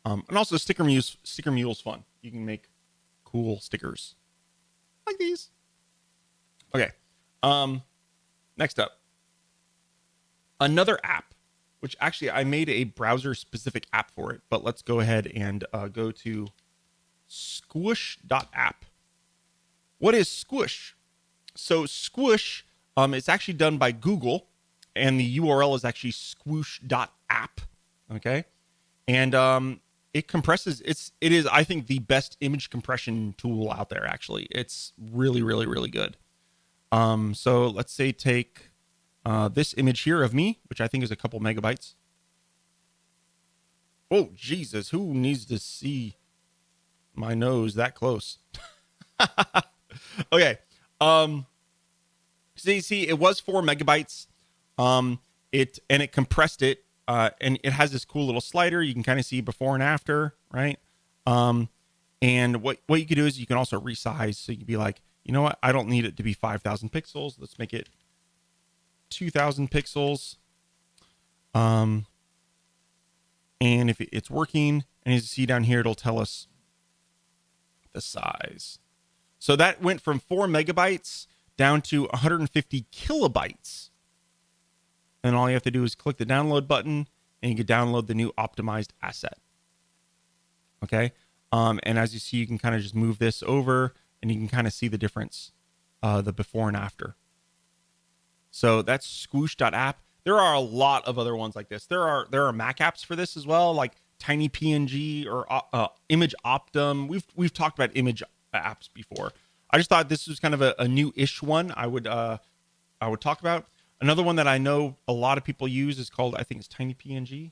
And also Sticker Mule's fun. You can make cool stickers like these. Okay. Next up, another app, which actually I made a browser specific app for it, but let's go ahead and go to squish.app. What is Squish? So Squish, it's actually done by Google, and the URL is actually squish.app. Okay. And it compresses, it is, I think, the best image compression tool out there, actually. It's really, really, really good. So let's say take this image here of me, which I think is a couple megabytes. Oh, Jesus, who needs to see my nose that close? Okay. See, it was 4 megabytes. It compressed it, and it has this cool little slider. You can kind of see before and after, right? And what you can do is you can also resize. So you can be like, you know what? I don't need it to be 5,000 pixels. Let's make it 2,000 pixels. And if it's working, and as you see down here, it'll tell us the size. So that went from 4 megabytes down to 150 kilobytes. And all you have to do is click the download button, and you can download the new optimized asset. Okay. And as you see, you can kind of just move this over, and you can kind of see the difference, the before and after. So that's squish.app. There are a lot of other ones like this. There are Mac apps for this as well, like Tiny PNG or Image Optum. We've talked about image apps before. I just thought this was kind of a new-ish one I would talk about. Another one that I know a lot of people use is called, I think it's Tiny PNG.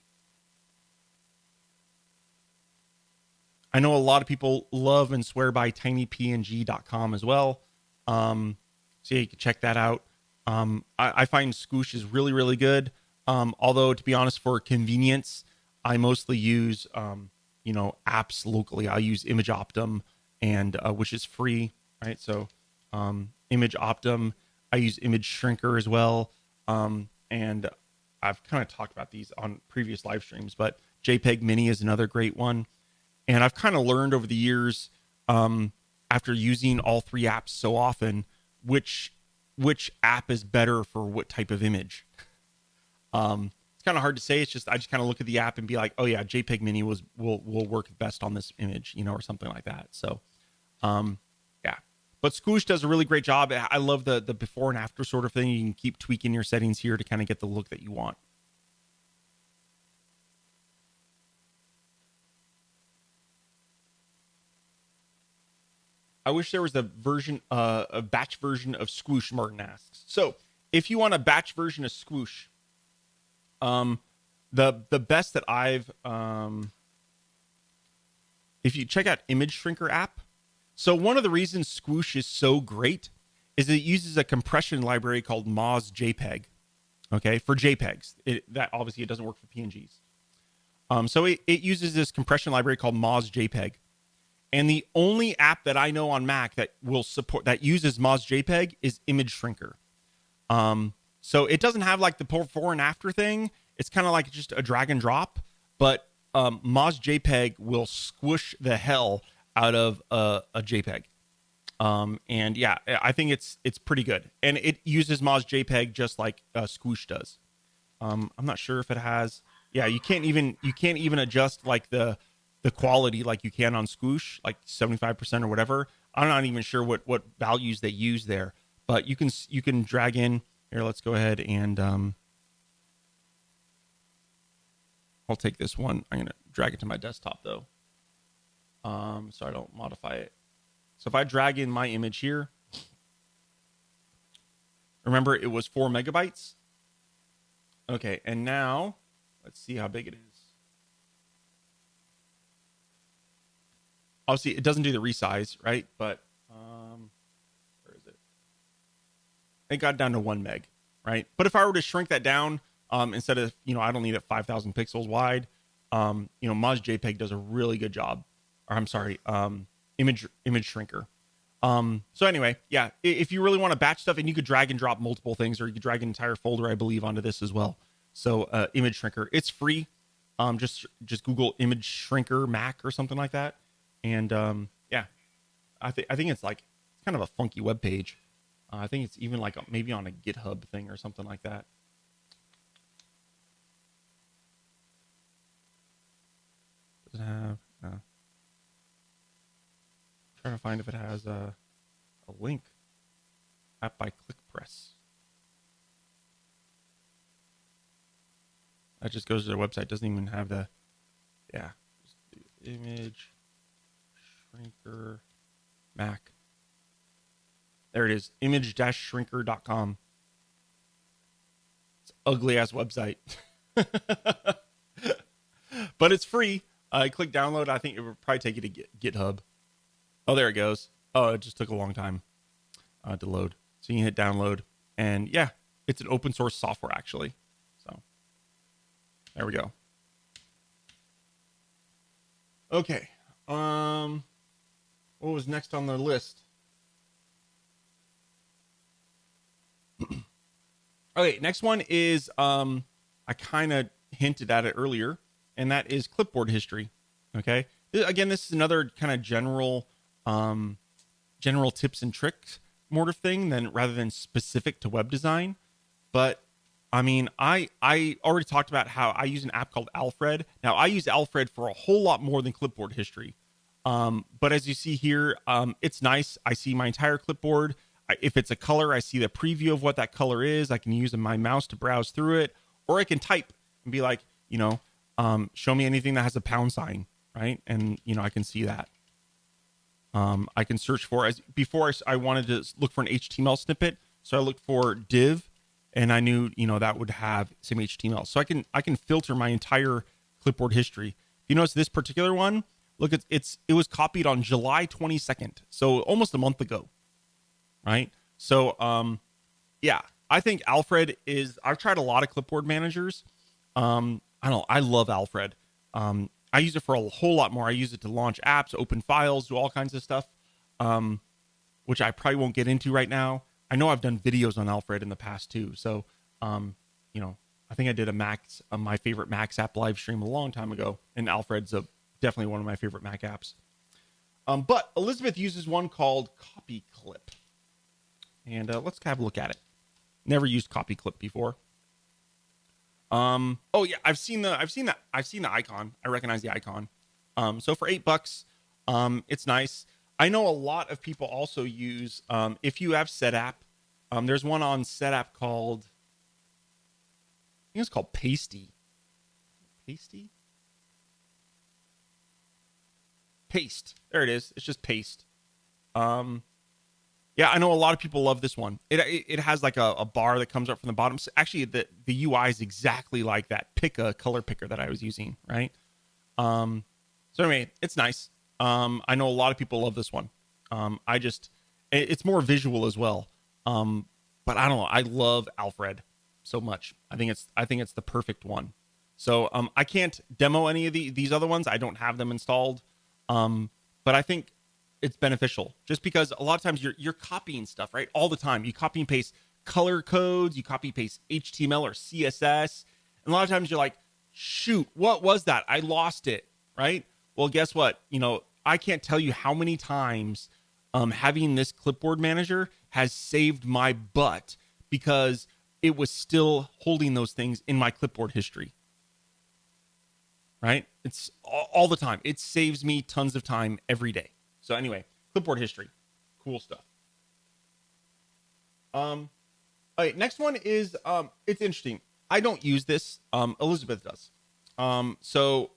I know a lot of people love and swear by tinypng.com as well. So you can check that out. I find Squish is really, really good. Although, to be honest, for convenience, I mostly use, apps locally. I use Image Optum, and which is free, right? So Image Optum. I use Image Shrinker as well. And I've kind of talked about these on previous live streams, but JPEG Mini is another great one. And I've kind of learned over the years, after using all 3 apps so often, which app is better for what type of image. It's kind of hard to say. It's just, I just kind of look at the app and be like, oh yeah, JPEG Mini will work best on this image, or something like that. So, yeah. But Squoosh does a really great job. I love the before and after sort of thing. You can keep tweaking your settings here to kind of get the look that you want. I wish there was a batch version of Squoosh, Martin asks. So if you want a batch version of Squoosh, the best that I've, if you check out Image Shrinker app. So one of the reasons Squoosh is so great is it uses a compression library called Moz JPEG. Okay, for JPEGs. That obviously it doesn't work for PNGs. So it uses this compression library called Moz JPEG. And the only app that I know on Mac that will support that uses Moz JPEG is Image Shrinker. So it doesn't have like the before and after thing. It's kind of like just a drag and drop, but Moz JPEG will squish the hell out of a JPEG. And yeah, I think it's pretty good. And it uses Moz JPEG just like Squoosh does. I'm not sure if it has. Yeah, you can't even adjust like the quality like you can on Squoosh, like 75% or whatever. I'm not even sure what values they use there, but you can drag in here. Let's go ahead and I'll take this one. I'm gonna drag it to my desktop though, so I don't modify it. So if I drag in my image here, remember it was 4 megabytes. Okay, and now let's see how big it is. Obviously, it doesn't do the resize, right? But where is it? It got down to 1 meg, right? But if I were to shrink that down, instead of, I don't need it 5,000 pixels wide, Moz JPEG does a really good job. Or I'm sorry, image shrinker. So anyway, yeah, if you really want to batch stuff, and you could drag and drop multiple things, or you could drag an entire folder, I believe, onto this as well. So image shrinker, it's free. Just Google image shrinker Mac or something like that. And yeah, I think it's like kind of a funky web page. I think it's even like maybe on a GitHub thing or something like that. Does it have? No. Trying to find if it has a link. App by ClickPress. That just goes to their website. Doesn't even have the, yeah, image shrinker Mac. There it is, image-shrinker.com. It's an ugly ass website. But it's free. I click download. I think it would probably take you to GitHub. Oh, there it goes. Oh, it just took a long time to load. So you can hit download, and yeah, it's an open source software actually. So there we go. Okay. What was next on the list? Okay, next one is I kind of hinted at it earlier, and that is clipboard history. Okay, again, this is another kind of general tips and tricks more of thing rather than specific to web design. But I mean, I already talked about how I use an app called Alfred. Now I use Alfred for a whole lot more than clipboard history. But as you see here, it's nice. I see my entire clipboard. If it's a color, I see the preview of what that color is. I can use my mouse to browse through it, or I can type and be like, show me anything that has a pound sign, right? And, I can see that. I can search for, before I wanted to look for an HTML snippet. So I looked for div, and I knew, that would have some HTML. So I can filter my entire clipboard history. If you notice this particular one, look, it was copied on July 22nd. So almost a month ago. Right. So, yeah, I think Alfred I've tried a lot of clipboard managers. I love Alfred. I use it for a whole lot more. I use it to launch apps, open files, do all kinds of stuff, which I probably won't get into right now. I know I've done videos on Alfred in the past too. So, I think I did my favorite Macs app live stream a long time ago, and Alfred's definitely one of my favorite Mac apps. But Elizabeth uses one called Copy Clip. And let's have a look at it. Never used Copy Clip before. Oh yeah, I've seen the icon. I recognize the icon. So for $8, it's nice. I know a lot of people also use, if you have Setapp, there's one on Setapp called, I think it's called Pasty. Pasty? Paste. There it is. It's just Paste. Yeah, I know a lot of people love this one. It has like a bar that comes up from the bottom. So actually, the UI is exactly like that color picker that I was using, right? So anyway, it's nice. I know a lot of people love this one. It's more visual as well. But I don't know. I love Alfred so much. I think it's the perfect one. So I can't demo any of these other ones. I don't have them installed. But I think it's beneficial just because a lot of times you're copying stuff, right? All the time. You copy and paste color codes, you copy and paste HTML or CSS. And a lot of times you're like, shoot, what was that? I lost it, right? Well, guess what? I can't tell you how many times having this clipboard manager has saved my butt because it was still holding those things in my clipboard history. Right? It's all the time. It saves me tons of time every day. So anyway, clipboard history. Cool stuff. All right, next one is it's interesting. I don't use this. Elizabeth does. So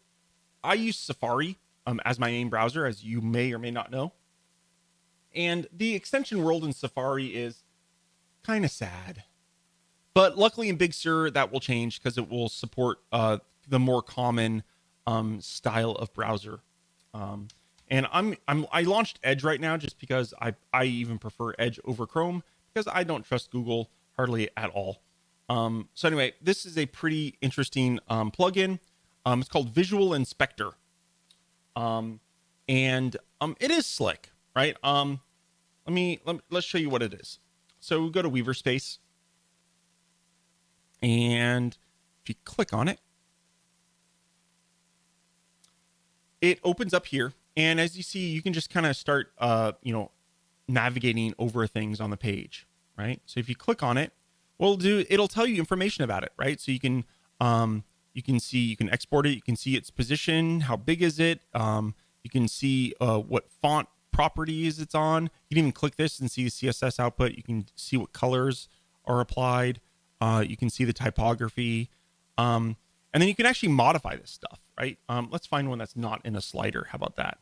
I use Safari as my main browser, as you may or may not know. And the extension world in Safari is kind of sad. But luckily in Big Sur that will change because it will support the more common style of browser. And I launched Edge right now just because I even prefer Edge over Chrome because I don't trust Google hardly at all. So anyway, this is a pretty interesting plugin. It's called Visual Inspector. And it is slick, right? Let's show you what it is. So we go to Weaver Space, and if you click on it, it opens up here. And as you see, you can just kind of start, navigating over things on the page, right? So if you click on it, it'll tell you information about it, right? So you can export it. You can see its position. How big is it? You can see what font properties it's on. You can even click this and see the CSS output. You can see what colors are applied. You can see the typography. And then you can actually modify this stuff, right? Let's find one that's not in a slider. How about that?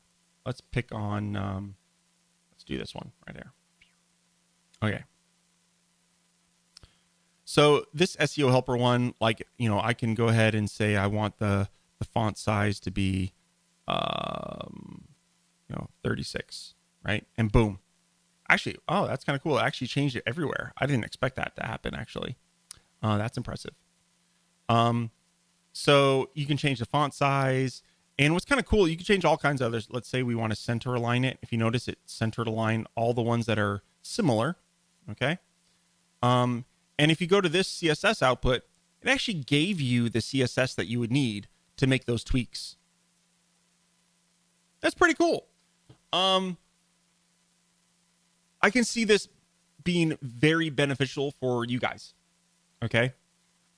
Let's pick on, let's do this one right there. Okay. So this SEO helper one, I can go ahead and say I want the font size to be, 36, right? And boom. Actually, oh, that's kind of cool. It actually changed it everywhere. I didn't expect that to happen, actually. That's impressive. So you can change the font size. And what's kind of cool, you can change all kinds of others. Let's say we want to center align it. If you notice, it centered align all the ones that are similar. Okay. And if you go to this CSS output, it actually gave you the CSS that you would need to make those tweaks. That's pretty cool. I can see this being very beneficial for you guys. Okay.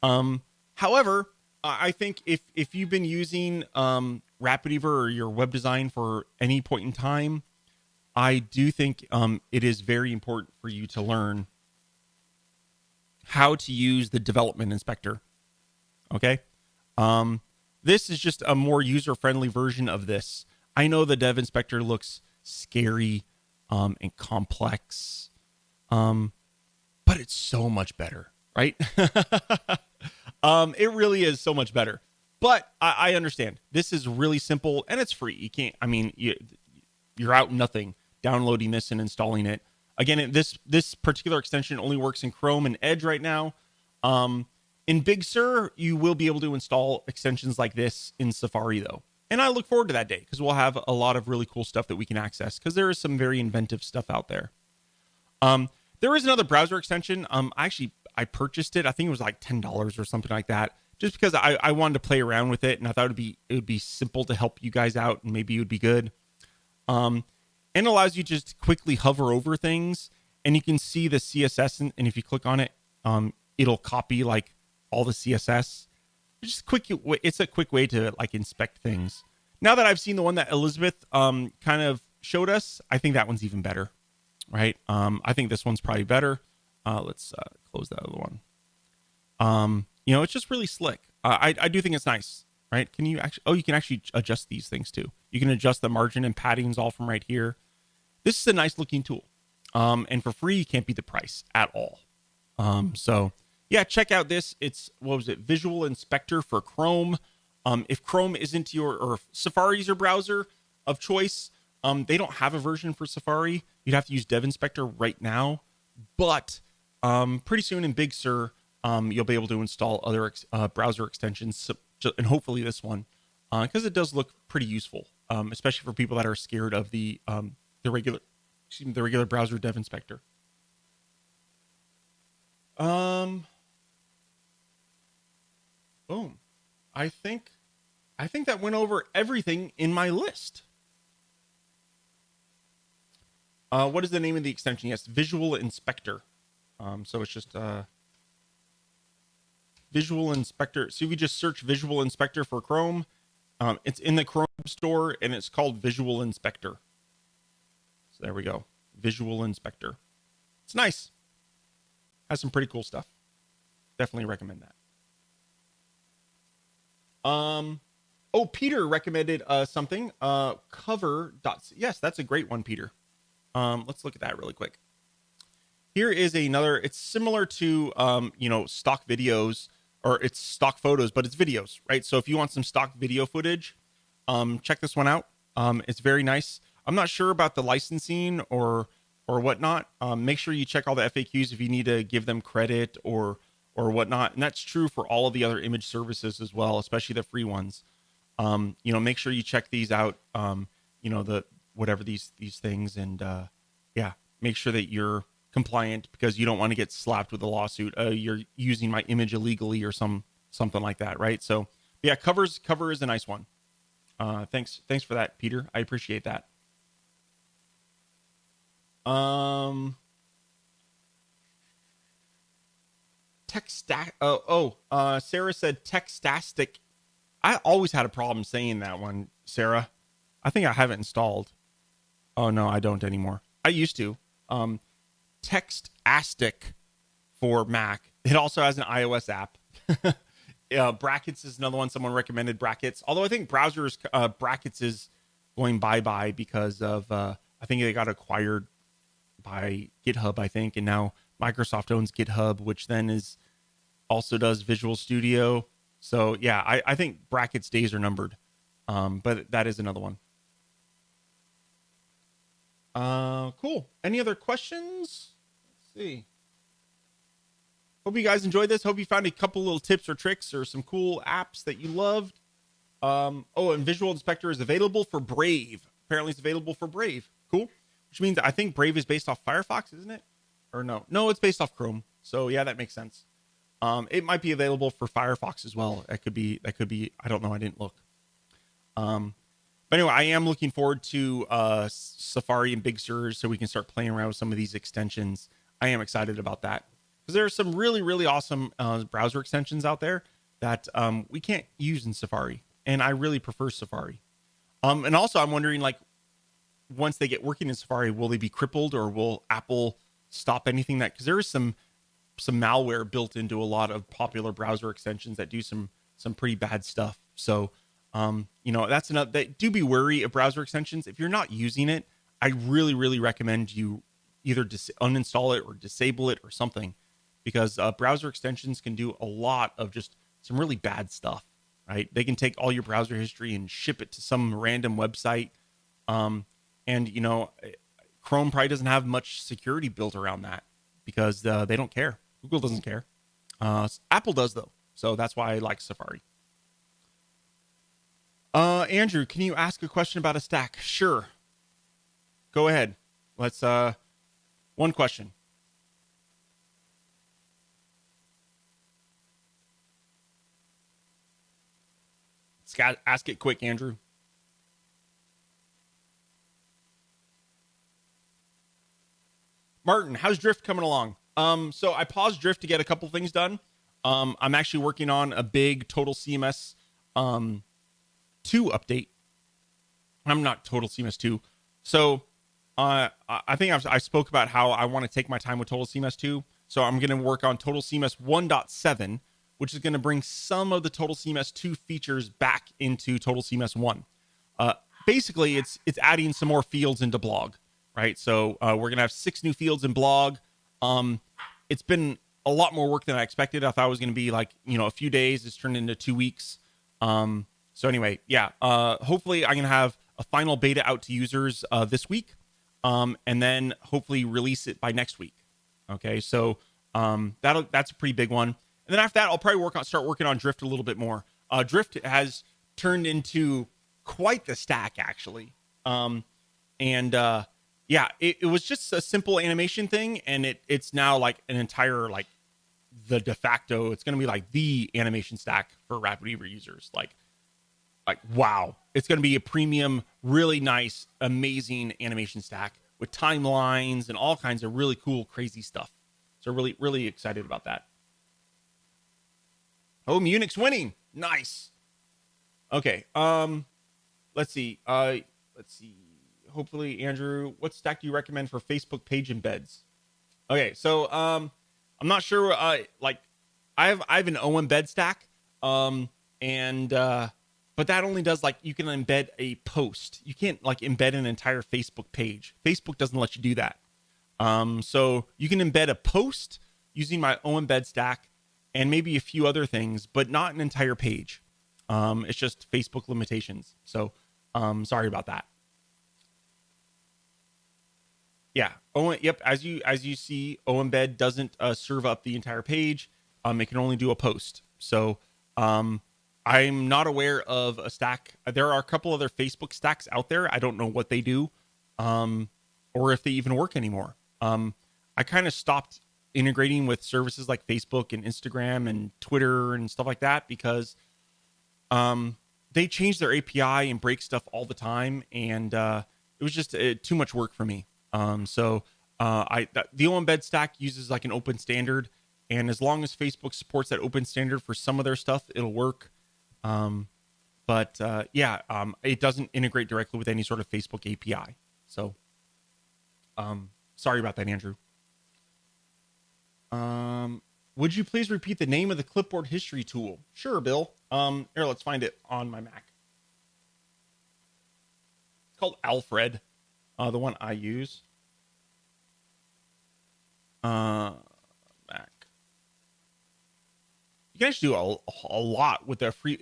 However, I think if you've been using RapidWeaver or your web design for any point in time, I do think it is very important for you to learn how to use the development inspector. Okay. This is just a more user-friendly version of this. I know the dev inspector looks scary and complex, but it's so much better, right? It really is so much better. But I understand. This is really simple and it's free. You're out nothing downloading this and installing it. Again, this particular extension only works in Chrome and Edge right now. In Big Sur, you will be able to install extensions like this in Safari, though. And I look forward to that day because we'll have a lot of really cool stuff that we can access because there is some very inventive stuff out there. There is another browser extension. I purchased it. I think it was like $10 or something like that, just because I wanted to play around with it, and I thought it would be simple to help you guys out, and maybe it would be good. And it allows you to just quickly hover over things, and you can see the CSS, and if you click on it, it'll copy like all the CSS. It's a quick way to like inspect things. Now that I've seen the one that Elizabeth kind of showed us, I think that one's even better, right? I think this one's probably better. Let's close that other one. It's just really slick. I do think it's nice, right? Can you actually, you can actually adjust these things too. You can adjust the margin and paddings all from right here. This is a nice looking tool. And for free, you can't beat the price at all. So yeah, check out this. It's, Visual Inspector for Chrome. If Chrome isn't or if Safari's your browser of choice, they don't have a version for Safari. You'd have to use Dev Inspector right now, but pretty soon in Big Sur, you'll be able to install other browser extensions, and hopefully this one, because it does look pretty useful, especially for people that are scared of the regular browser Dev Inspector. Boom. I think that went over everything in my list. What is the name of the extension? Yes, Visual Inspector. So it's just Visual Inspector. So if you just search Visual Inspector for Chrome, it's in the Chrome store and it's called Visual Inspector. So there we go. Visual Inspector. It's nice. Has some pretty cool stuff. Definitely recommend that. Peter recommended something. Cover. Yes, that's a great one, Peter. Let's look at that really quick. Here is another. It's similar to stock videos, or it's stock photos, but it's videos, right? So if you want some stock video footage, check this one out. It's very nice. I'm not sure about the licensing or whatnot. Make sure you check all the FAQs if you need to give them credit or whatnot. And that's true for all of the other image services as well, especially the free ones. Make sure you check these out. The whatever these things, and make sure that you're compliant, because you don't want to get slapped with a lawsuit. You're using my image illegally or something like that, right? So yeah, cover is a nice one. Thanks for that, Peter. I appreciate that. Sarah said Textastic. I always had a problem saying that one, Sarah. I think I have it installed. Oh no, I don't anymore. I used to. Textastic for Mac. It also has an iOS app. Brackets is another one. Someone recommended Brackets. Although I think browsers, Brackets is going bye-bye because of, I think they got acquired by GitHub, I think. And now Microsoft owns GitHub, which then also does Visual Studio. So yeah, I think Brackets days are numbered. But that is another one. Cool. Any other questions? Let's see. Hope you guys enjoyed this. Hope you found a couple little tips or tricks or some cool apps that you loved. And Visual Inspector is available for Brave. Apparently it's available for Brave. Cool. Which means I think Brave is based off Firefox, isn't it? Or no? No, it's based off Chrome. So yeah, that makes sense. It might be available for Firefox as well. That could be, I don't know. I didn't look. But anyway, I am looking forward to Safari and Big Sur so we can start playing around with some of these extensions. I am excited about that because there are some really, really awesome browser extensions out there that we can't use in Safari. And I really prefer Safari. And also I'm wondering, like, once they get working in Safari, will they be crippled, or will Apple stop anything that, because there is some malware built into a lot of popular browser extensions that do some pretty bad stuff. So, that's another, do be wary of browser extensions. If you're not using it, I really, really recommend you either uninstall it or disable it or something, because browser extensions can do a lot of just some really bad stuff, right? They can take all your browser history and ship it to some random website. Chrome probably doesn't have much security built around that because they don't care. Google doesn't care. Apple does though. So that's why I like Safari. Andrew, can you ask a question about a stack? Sure. Go ahead. Let's, one question. Scott, ask it quick, Andrew. Martin, how's Drift coming along? So I paused Drift to get a couple things done. I'm actually working on a big Total CMS 2 update. I'm not Total CMS 2. So I think I spoke about how I want to take my time with Total CMS 2. So I'm going to work on Total CMS 1.7, which is going to bring some of the Total CMS 2 features back into Total CMS 1. Basically, it's adding some more fields into blog, right? So we're going to have 6 new fields in blog. It's been a lot more work than I expected. I thought it was going to be like, a few days. It's turned into 2 weeks. So anyway, yeah, hopefully I'm going to have a final beta out to users this week, and then hopefully release it by next week. Okay, so that's a pretty big one. And then after that, I'll probably start working on Drift a little bit more. Drift has turned into quite the stack, actually. Yeah, it was just a simple animation thing, and it's now like an entire, like, the de facto, it's going to be like the animation stack for RapidWeaver users. Like wow, it's going to be a premium, really nice, amazing animation stack with timelines and all kinds of really cool, crazy stuff. So really, really excited about that. Oh, Munich's winning. Nice. Okay. Let's see. Hopefully, Andrew, what stack do you recommend for Facebook page embeds? Okay, so I'm not sure. Like, I have an OEmbed stack, but that only does, like, you can embed a post. You can't, like, embed an entire Facebook page. Facebook doesn't let you do that. So you can embed a post using my OEmbed stack and maybe a few other things, but not an entire page. It's just Facebook limitations. So sorry about that. Yeah. Yep. As you see, OEmbed doesn't serve up the entire page. It can only do a post. So I'm not aware of a stack. There are a couple other Facebook stacks out there. I don't know what they do, or if they even work anymore. I kind of stopped integrating with services like Facebook and Instagram and Twitter and stuff like that because they change their API and break stuff all the time, and it was just too much work for me. The OEmbed stack uses like an open standard, and as long as Facebook supports that open standard for some of their stuff, it'll work. It doesn't integrate directly with any sort of Facebook API. So, sorry about that, Andrew. Would you please repeat the name of the clipboard history tool? Sure, Bill. Here, let's find it on my Mac. It's called Alfred. The one I use. Mac. You can actually do a lot with the free.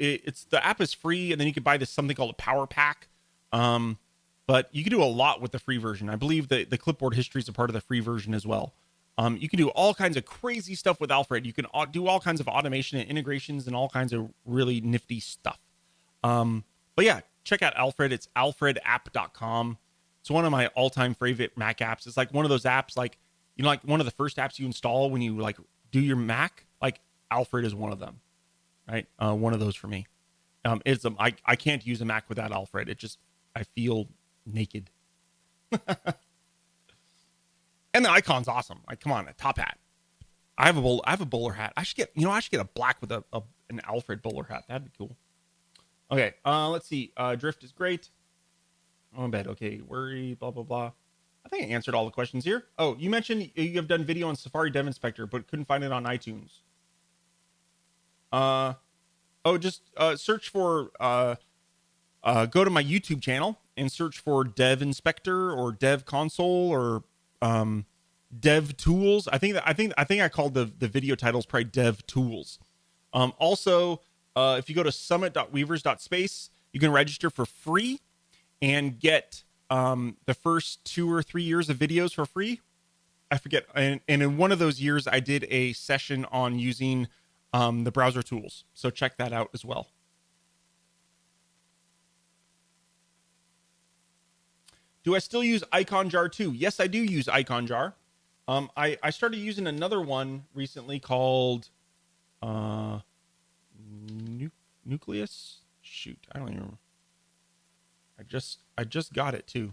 The app is free, and then you can buy this something called a power pack. But you can do a lot with the free version. I believe that the clipboard history is a part of the free version as well. You can do all kinds of crazy stuff with Alfred. You can do all kinds of automation and integrations and all kinds of really nifty stuff. But yeah, check out Alfred. It's alfredapp.com. It's one of my all-time favorite Mac apps. It's like one of those apps, like, like one of the first apps you install when you like do your Mac. Like, Alfred is one of them, right? One of those for me. I can't use a Mac without Alfred. I feel naked. And the icon's awesome. Like, come on, a top hat. I have a bowler hat. I should get a black with an Alfred bowler hat. That'd be cool. Okay, let's see. Drift is great. OEmbed, okay. Worry, blah, blah, blah. I think I answered all the questions here. Oh, you mentioned you have done video on Safari Dev Inspector, but couldn't find it on iTunes. Just search for, go to my YouTube channel and search for Dev Inspector or Dev Console or Dev Tools. I think I called the video titles probably Dev Tools. Also, if you go to summit.weavers.space, you can register for free and get the first 2 or 3 years of videos for free. I forget. And in one of those years, I did a session on using the browser tools. So check that out as well. Do I still use IconJar 2? Yes, I do use IconJar. I started using another one recently called Nucleus. Shoot, I don't even remember. I just got it too.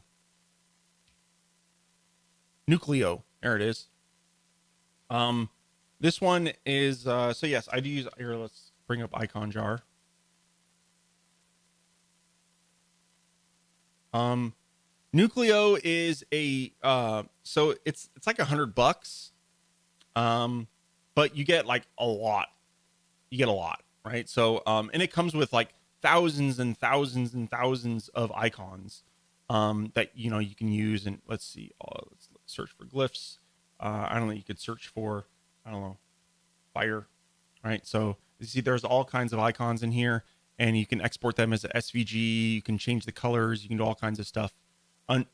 Nucleo. There it is. This one is so yes, I do use here. Let's bring up IconJar. Nucleo is a so it's like $100, but you get like a lot. You get a lot, right? So and it comes with like thousands and thousands and thousands of icons that you know you can use. And let's see, let's search for glyphs. I don't know. You could search for, I don't know, fire, right? So you see, there's all kinds of icons in here, and you can export them as a SVG. You can change the colors. You can do all kinds of stuff.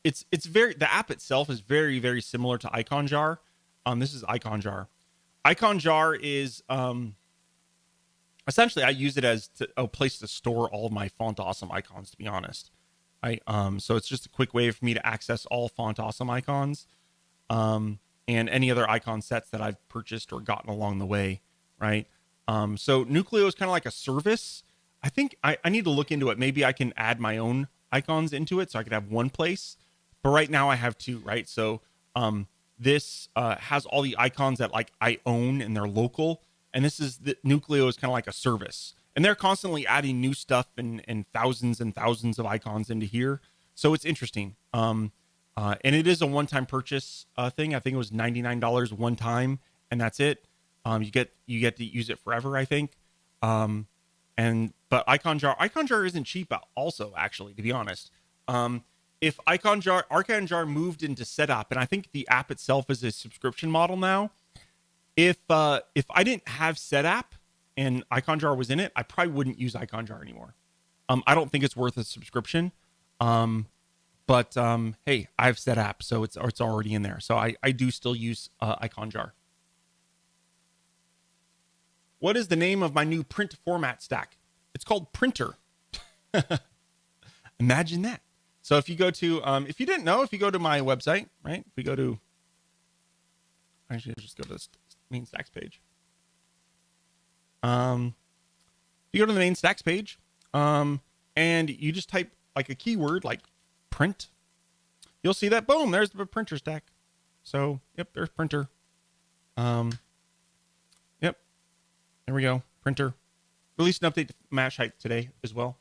It's very, the app itself is very, very similar to Icon Jar. This is Icon Jar. Icon Jar is essentially I use it as a place to store all of my Font Awesome icons. To be honest, so it's just a quick way for me to access all Font Awesome icons. And any other icon sets that I've purchased or gotten along the way, right? So Nucleo is kind of like a service. I think I need to look into it. Maybe I can add my own icons into it so I could have one place. But right now I have two, right? So this has all the icons that like I own and they're local. And this is the Nucleo is kind of like a service. And they're constantly adding new stuff and thousands of icons into here. So it's interesting. And it is a one-time purchase thing. I think it was $99 one time, and that's it. You get to use it forever, I think. But Icon Jar isn't cheap also, actually, to be honest. If Icon Jar moved into Setup, and I think the app itself is a subscription model now. If I didn't have Setup and Icon Jar was in it, I probably wouldn't use Icon Jar anymore. I don't think it's worth a subscription. But hey, I've set app, so it's already in there. So I do still use Icon Jar. What is the name of my new print format stack? It's called Printer. Imagine that. So if you go to, if you didn't know, if you go to my website, right? If we go to, actually, just go to the main stacks page. If you go to the main stacks page, and you just type like a keyword like print, you'll see that boom, there's the printer stack. So yep, there's printer. Yep, there we go, printer. Released an update to Mash Height today as well.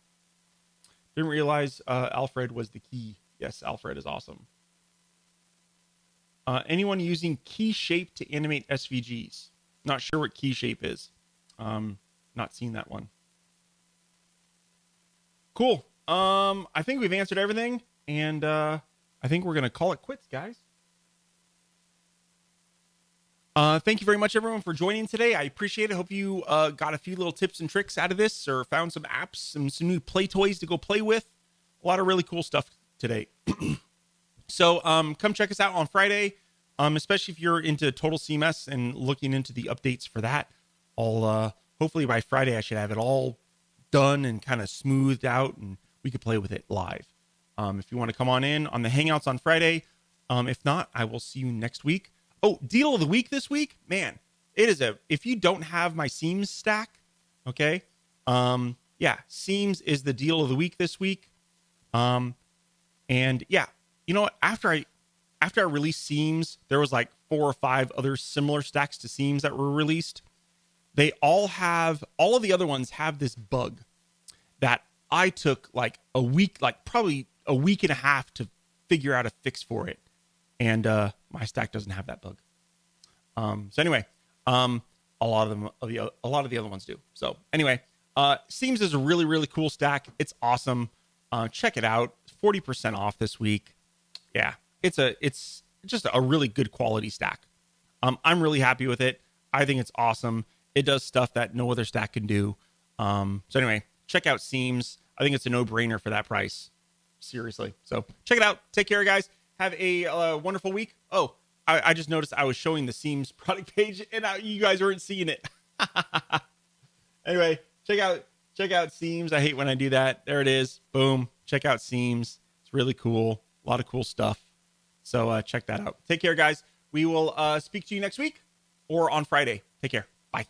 Didn't realize Alfred was the key. Yes, Alfred is awesome. Anyone using key shape to animate SVGs? Not sure what key shape is. Not seen that one. Cool. I think we've answered everything, and I think we're gonna call it quits, guys. Thank you very much, everyone, for joining today. I appreciate it. Hope you got a few little tips and tricks out of this, or found some apps and some new play toys to go play with. A lot of really cool stuff today. So come check us out on Friday, especially if you're into Total CMS and looking into the updates for that. I'll hopefully by Friday I should have it all done and kind of smoothed out, and we could play with it live. If you want to come on in on the Hangouts on Friday, if not, I will see you next week. Oh, deal of the week this week, man. It is if you don't have my Seams stack, okay, yeah, Seams is the deal of the week this week. And yeah, you know what? After I released Seams, there was like 4 or 5 other similar stacks to Seams that were released. They all of the other ones have this bug that I took like a week, like probably a week and a half to figure out a fix for it. And my stack doesn't have that bug. So anyway, a lot of the other ones do. So anyway, Seams is a really, really cool stack. It's awesome. Check it out. 40% off this week. Yeah, it's just a really good quality stack. I'm really happy with it. I think it's awesome. It does stuff that no other stack can do. So anyway, check out Seams. I think it's a no-brainer for that price. Seriously. So check it out. Take care, guys. Have a wonderful week. Oh, I just noticed I was showing the Seams product page and you guys weren't seeing it. Anyway, check out Seams. I hate when I do that. There it is. Boom. Check out Seams. It's really cool. A lot of cool stuff. So check that out. Take care, guys. We will speak to you next week or on Friday. Take care. Bye.